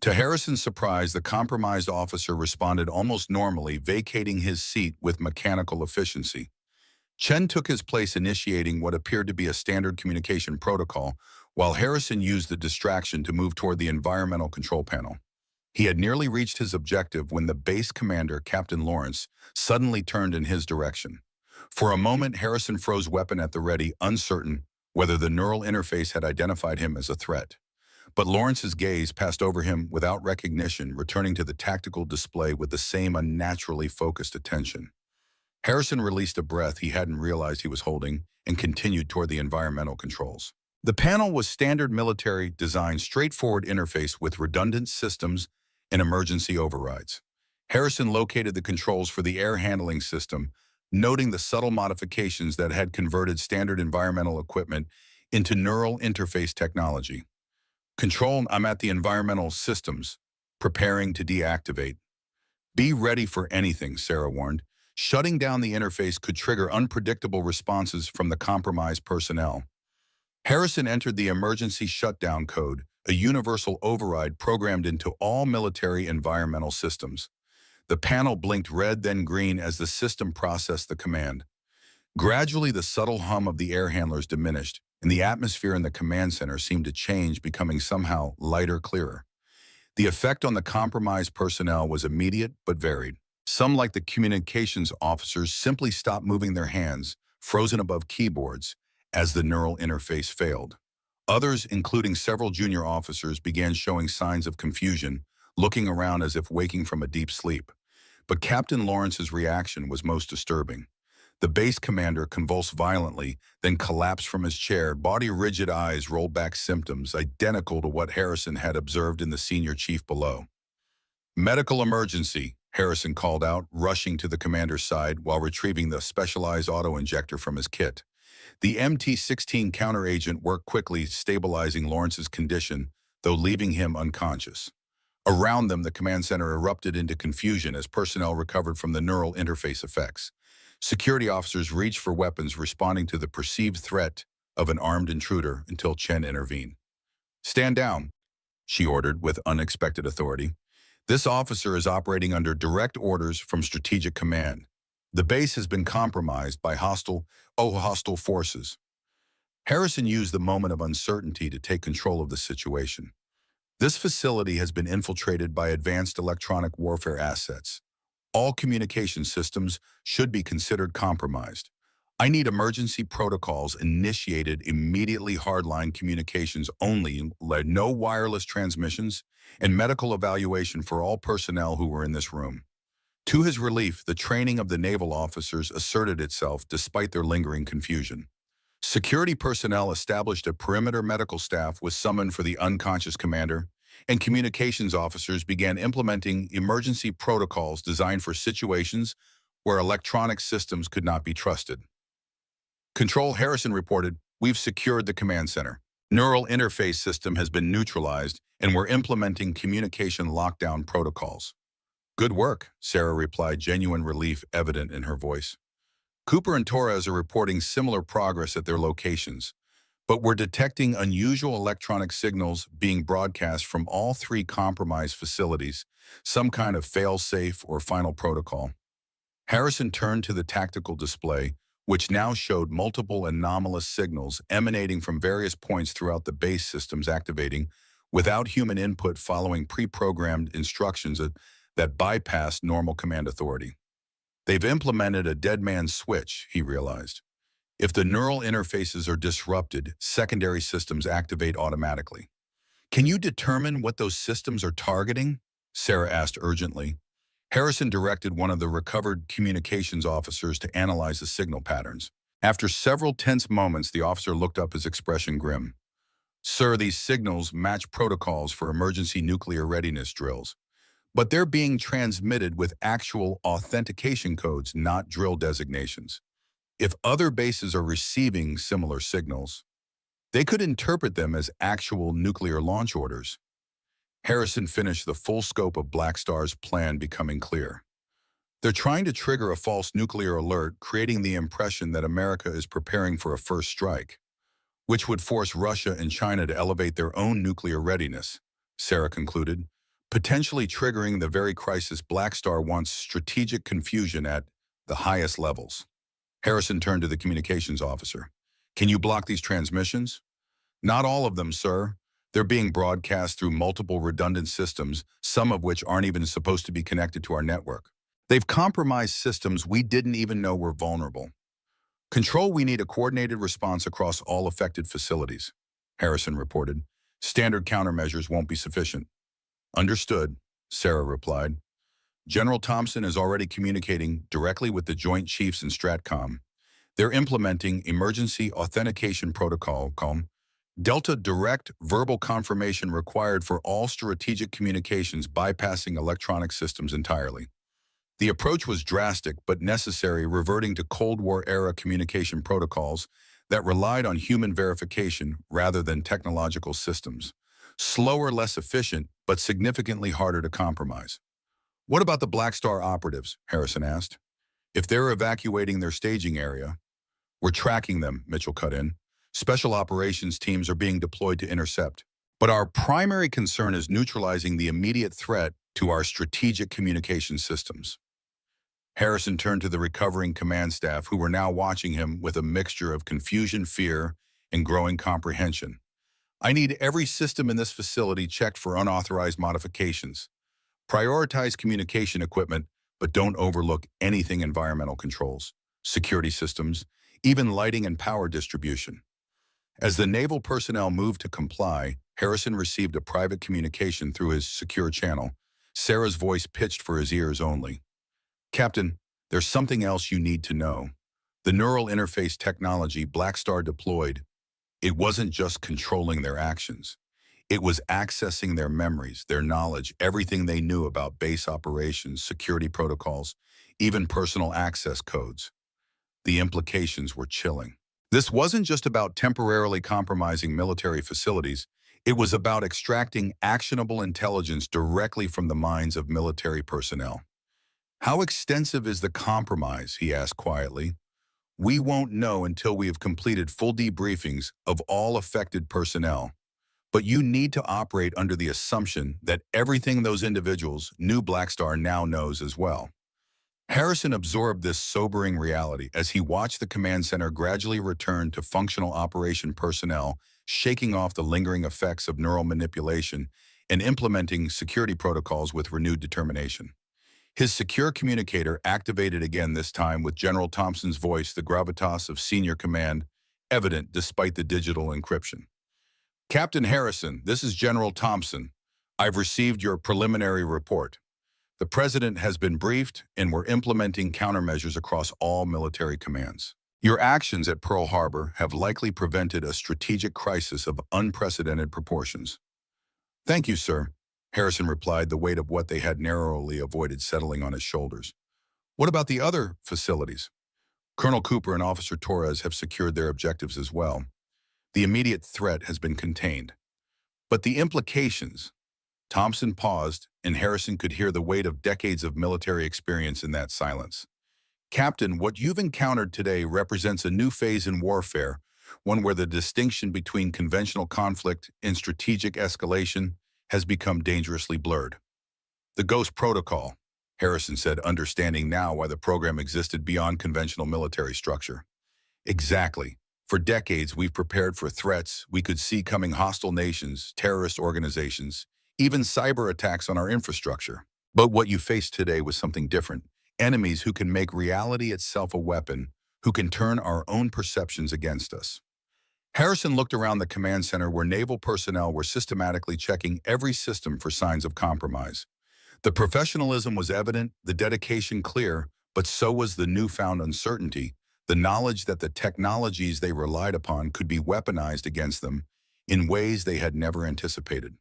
To Harrison's surprise, the compromised officer responded almost normally, vacating his seat with mechanical efficiency. Chen took his place, initiating what appeared to be a standard communication protocol, while Harrison used the distraction to move toward the environmental control panel. He had nearly reached his objective when the base commander, Captain Lawrence, suddenly turned in his direction. For a moment, Harrison froze, weapon at the ready, uncertain whether the neural interface had identified him as a threat. But Lawrence's gaze passed over him without recognition, returning to the tactical display with the same unnaturally focused attention. Harrison released a breath he hadn't realized he was holding and continued toward the environmental controls. The panel was standard military design, straightforward interface with redundant systems and emergency overrides. Harrison located the controls for the air handling system, noting the subtle modifications that had converted standard environmental equipment into neural interface technology. Control, I'm at the environmental systems, preparing to deactivate. Be ready for anything, Sarah warned. Shutting down the interface could trigger unpredictable responses from the compromised personnel. Harrison entered the emergency shutdown code, a universal override programmed into all military environmental systems. The panel blinked red, then green as the system processed the command. Gradually, the subtle hum of the air handlers diminished, and the atmosphere in the command center seemed to change, becoming somehow lighter, clearer. The effect on the compromised personnel was immediate but varied. Some, like the communications officers, simply stopped moving their hands, frozen above keyboards, as the neural interface failed. Others, including several junior officers, began showing signs of confusion, looking around as if waking from a deep sleep. But Captain Lawrence's reaction was most disturbing. The base commander convulsed violently, then collapsed from his chair, body rigid, eyes rolled back, symptoms identical to what Harrison had observed in the senior chief below. "Medical emergency," Harrison called out, rushing to the commander's side while retrieving the specialized auto-injector from his kit. The MT-16 counteragent worked quickly, stabilizing Lawrence's condition, though leaving him unconscious. Around them, the command center erupted into confusion as personnel recovered from the neural interface effects. Security officers reached for weapons, responding to the perceived threat of an armed intruder until Chen intervened. "Stand down," she ordered with unexpected authority. "This officer is operating under direct orders from Strategic Command. The base has been compromised by hostile forces." Harrison used the moment of uncertainty to take control of the situation. "This facility has been infiltrated by advanced electronic warfare assets. All communication systems should be considered compromised. I need emergency protocols initiated immediately, hardline communications only, no wireless transmissions, and medical evaluation for all personnel who were in this room." To his relief, the training of the naval officers asserted itself despite their lingering confusion. Security personnel established a perimeter, medical staff was summoned for the unconscious commander, and communications officers began implementing emergency protocols designed for situations where electronic systems could not be trusted. "Control," Harrison reported, "we've secured the command center. Neural interface system has been neutralized, and we're implementing communication lockdown protocols." "Good work," Sarah replied, genuine relief evident in her voice. "Cooper and Torres are reporting similar progress at their locations, but we're detecting unusual electronic signals being broadcast from all three compromised facilities, some kind of fail-safe or final protocol." Harrison turned to the tactical display, which now showed multiple anomalous signals emanating from various points throughout the base systems, activating without human input, following pre-programmed instructions that bypassed normal command authority. "They've implemented a dead man's switch," he realized. "If the neural interfaces are disrupted, secondary systems activate automatically." "Can you determine what those systems are targeting?" Sarah asked urgently. Harrison directed one of the recovered communications officers to analyze the signal patterns. After several tense moments, the officer looked up, his expression grim. "Sir, these signals match protocols for emergency nuclear readiness drills, but they're being transmitted with actual authentication codes, not drill designations. If other bases are receiving similar signals, they could interpret them as actual nuclear launch orders." Harrison finished, the full scope of Black Star's plan becoming clear. "They're trying to trigger a false nuclear alert, creating the impression that America is preparing for a first strike. which would force Russia and China to elevate their own nuclear readiness, Sarah concluded, potentially triggering the very crisis Black Star wants: strategic confusion at the highest levels. Harrison turned to the communications officer. Can you block these transmissions? Not all of them, sir. They're being broadcast through multiple redundant systems, some of which aren't even supposed to be connected to our network. They've compromised systems we didn't even know were vulnerable. Control, we need a coordinated response across all affected facilities, Harrison reported. Standard countermeasures won't be sufficient. Understood, Sarah replied. General Thompson is already communicating directly with the Joint Chiefs in Stratcom. They're implementing emergency authentication protocol called Delta Direct Verbal Confirmation required for all strategic communications, bypassing electronic systems entirely. The approach was drastic but necessary, reverting to Cold War-era communication protocols that relied on human verification rather than technological systems. Slower, less efficient, but significantly harder to compromise. What about the Black Star operatives? Harrison asked. If they're evacuating their staging area, we're tracking them, Mitchell cut in. Special operations teams are being deployed to intercept. But our primary concern is neutralizing the immediate threat to our strategic communication systems. Harrison turned to the recovering command staff, who were now watching him with a mixture of confusion, fear, and growing comprehension. I need every system in this facility checked for unauthorized modifications. Prioritize communication equipment, but don't overlook anything: environmental controls, security systems, even lighting and power distribution. As the naval personnel moved to comply, Harrison received a private communication through his secure channel. Sarah's voice pitched for his ears only. Captain, there's something else you need to know. The neural interface technology Black Star deployed, it wasn't just controlling their actions. It was accessing their memories, their knowledge, everything they knew about base operations, security protocols, even personal access codes. The implications were chilling. This wasn't just about temporarily compromising military facilities. It was about extracting actionable intelligence directly from the minds of military personnel. How extensive is the compromise? He asked quietly. We won't know until we have completed full debriefings of all affected personnel. But you need to operate under the assumption that everything those individuals knew Black Star now knows as well. Harrison absorbed this sobering reality as he watched the command center gradually return to functional operation personnel, shaking off the lingering effects of neural manipulation and implementing security protocols with renewed determination. His secure communicator activated again, this time with General Thompson's voice, the gravitas of senior command evident despite the digital encryption. Captain Harrison, this is General Thompson. I've received your preliminary report. The President has been briefed, and we're implementing countermeasures across all military commands. Your actions at Pearl Harbor have likely prevented a strategic crisis of unprecedented proportions. Thank you, sir, Harrison replied, the weight of what they had narrowly avoided settling on his shoulders. What about the other facilities? Colonel Cooper and Officer Torres have secured their objectives as well. The immediate threat has been contained. But the implications... Thompson paused, and Harrison could hear the weight of decades of military experience in that silence. Captain, what you've encountered today represents a new phase in warfare, one where the distinction between conventional conflict and strategic escalation has become dangerously blurred. The Ghost Protocol, Harrison said, understanding now why the program existed beyond conventional military structure. Exactly. For decades, we've prepared for threats we could see coming: hostile nations, terrorist organizations, even cyber attacks on our infrastructure. But what you faced today was something different. Enemies who can make reality itself a weapon, who can turn our own perceptions against us. Harrison looked around the command center, where naval personnel were systematically checking every system for signs of compromise. The professionalism was evident, the dedication clear, but so was the newfound uncertainty, the knowledge that the technologies they relied upon could be weaponized against them in ways they had never anticipated.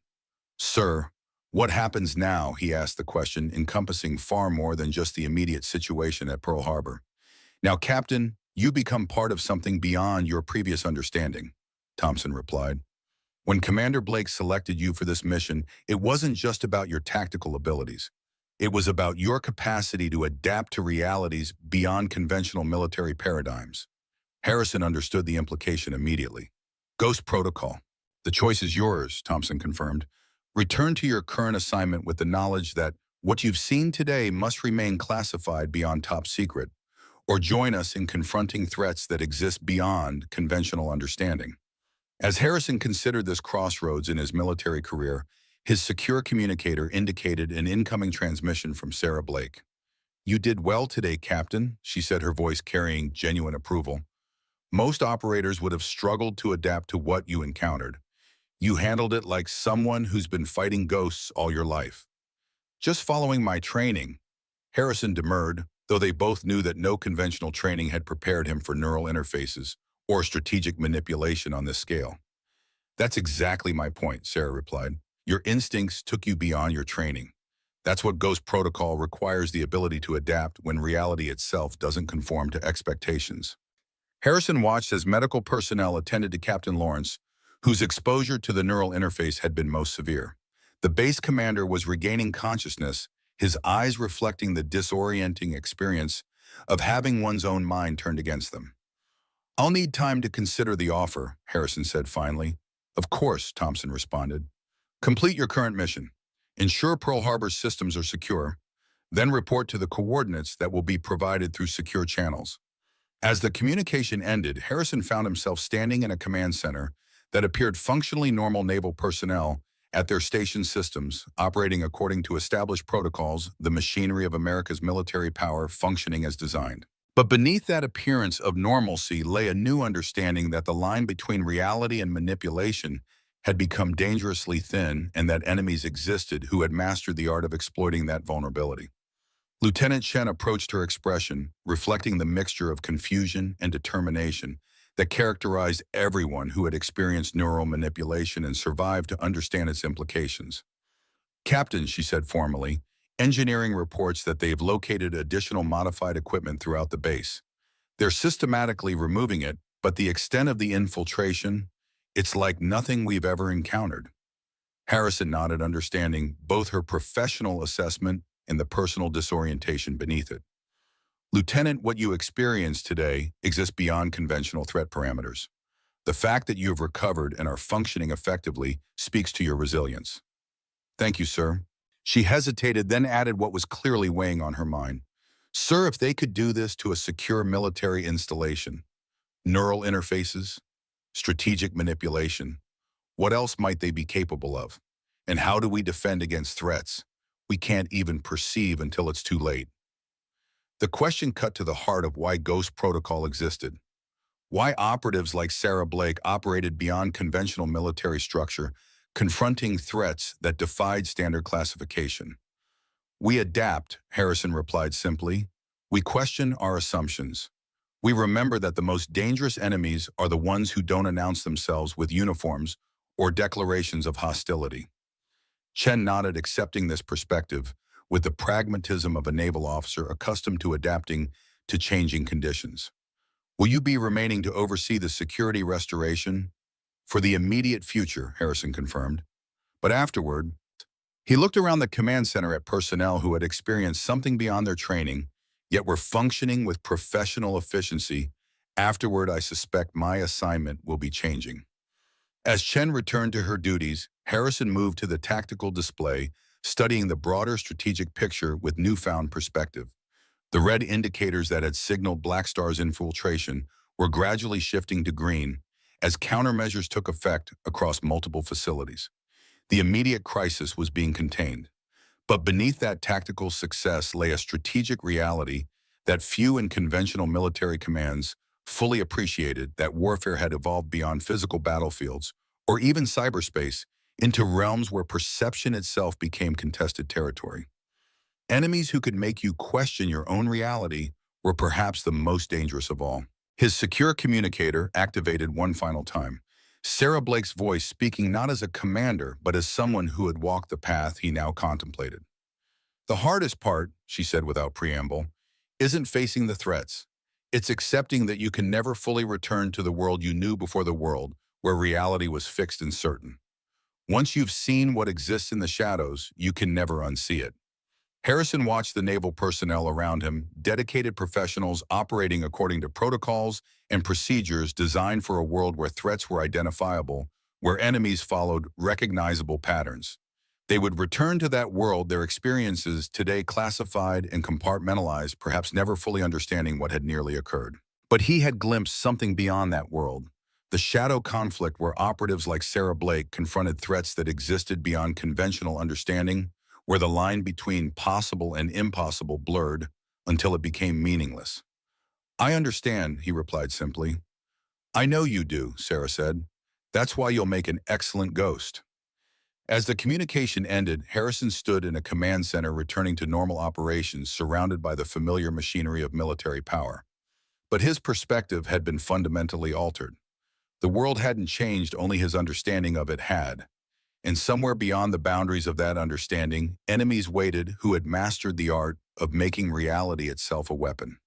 Sir, what happens now? He asked, the question encompassing far more than just the immediate situation at Pearl Harbor. Now, Captain, you become part of something beyond your previous understanding, Thompson replied. When Commander Blake selected you for this mission, it wasn't just about your tactical abilities. It was about your capacity to adapt to realities beyond conventional military paradigms. Harrison understood the implication immediately. Ghost Protocol. The choice is yours, Thompson confirmed. Return to your current assignment with the knowledge that what you've seen today must remain classified beyond top secret, or join us in confronting threats that exist beyond conventional understanding. As Harrison considered this crossroads in his military career, his secure communicator indicated an incoming transmission from Sarah Blake. "You did well today, Captain," she said, her voice carrying genuine approval. "Most operators would have struggled to adapt to what you encountered. You handled it like someone who's been fighting ghosts all your life." "Just following my training," Harrison demurred, though they both knew that no conventional training had prepared him for neural interfaces or strategic manipulation on this scale. "That's exactly my point," Sarah replied. "Your instincts took you beyond your training. That's what Ghost Protocol requires, the ability to adapt when reality itself doesn't conform to expectations." Harrison watched as medical personnel attended to Captain Lawrence, whose exposure to the neural interface had been most severe. The base commander was regaining consciousness, his eyes reflecting the disorienting experience of having one's own mind turned against them. "I'll need time to consider the offer," Harrison said finally. "Of course," Thompson responded. "Complete your current mission. Ensure Pearl Harbor's systems are secure, then report to the coordinates that will be provided through secure channels." As the communication ended, Harrison found himself standing in a command center that appeared functionally normal naval personnel at their station systems, operating according to established protocols, the machinery of America's military power functioning as designed. But beneath that appearance of normalcy lay a new understanding that the line between reality and manipulation had become dangerously thin, and that enemies existed who had mastered the art of exploiting that vulnerability. Lieutenant Chen approached her expression, reflecting the mixture of confusion and determination that characterized everyone who had experienced neural manipulation and survived to understand its implications. "Captain," she said formally, "engineering reports that they've located additional modified equipment throughout the base. They're systematically removing it, but the extent of the infiltration, it's like nothing we've ever encountered." Harrison nodded, understanding both her professional assessment and the personal disorientation beneath it. "Lieutenant, what you experienced today exists beyond conventional threat parameters. The fact that you have recovered and are functioning effectively speaks to your resilience." "Thank you, sir." She hesitated, then added what was clearly weighing on her mind. "Sir, if they could do this to a secure military installation, neural interfaces, strategic manipulation, what else might they be capable of? And how do we defend against threats we can't even perceive until it's too late?" The question cut to the heart of why Ghost Protocol existed. Why operatives like Sarah Blake operated beyond conventional military structure, confronting threats that defied standard classification. "We adapt," Harrison replied simply. "We question our assumptions. We remember that the most dangerous enemies are the ones who don't announce themselves with uniforms or declarations of hostility." Chen nodded, accepting this perspective with the pragmatism of a naval officer accustomed to adapting to changing conditions. "Will you be remaining to oversee the security restoration?" "For the immediate future," Harrison confirmed. "But afterward," he looked around the command center at personnel who had experienced something beyond their training, yet were functioning with professional efficiency. "Afterward, I suspect my assignment will be changing." As Chen returned to her duties, Harrison moved to the tactical display, studying the broader strategic picture with newfound perspective. The red indicators that had signaled Black Star's infiltration were gradually shifting to green as countermeasures took effect across multiple facilities. The immediate crisis was being contained. But beneath that tactical success lay a strategic reality that few in conventional military commands fully appreciated: that warfare had evolved beyond physical battlefields or even cyberspace into realms where perception itself became contested territory. Enemies who could make you question your own reality were perhaps the most dangerous of all. His secure communicator activated one final time, Sarah Blake's voice speaking not as a commander, but as someone who had walked the path he now contemplated. "The hardest part," she said without preamble, "isn't facing the threats. It's accepting that you can never fully return to the world you knew before, the world where reality was fixed and certain. Once you've seen what exists in the shadows, you can never unsee it." Harrison watched the naval personnel around him, dedicated professionals operating according to protocols and procedures designed for a world where threats were identifiable, where enemies followed recognizable patterns. They would return to that world, their experiences today classified and compartmentalized, perhaps never fully understanding what had nearly occurred. But he had glimpsed something beyond that world. The shadow conflict where operatives like Sarah Blake confronted threats that existed beyond conventional understanding, where the line between possible and impossible blurred until it became meaningless. I understand, he replied simply. I know you do, Sarah said. That's why you'll make an excellent ghost. As the communication ended, Harrison stood in a command center returning to normal operations surrounded by the familiar machinery of military power. But his perspective had been fundamentally altered. The world hadn't changed, only his understanding of it had. And somewhere beyond the boundaries of that understanding, enemies waited who had mastered the art of making reality itself a weapon.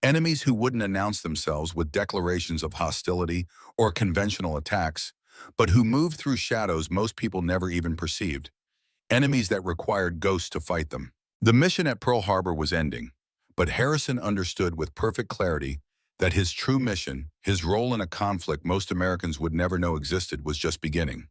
Enemies who wouldn't announce themselves with declarations of hostility or conventional attacks, but who moved through shadows most people never even perceived. Enemies that required ghosts to fight them. The mission at Pearl Harbor was ending, but Harrison understood with perfect clarity that his true mission, his role in a conflict most Americans would never know existed, was just beginning.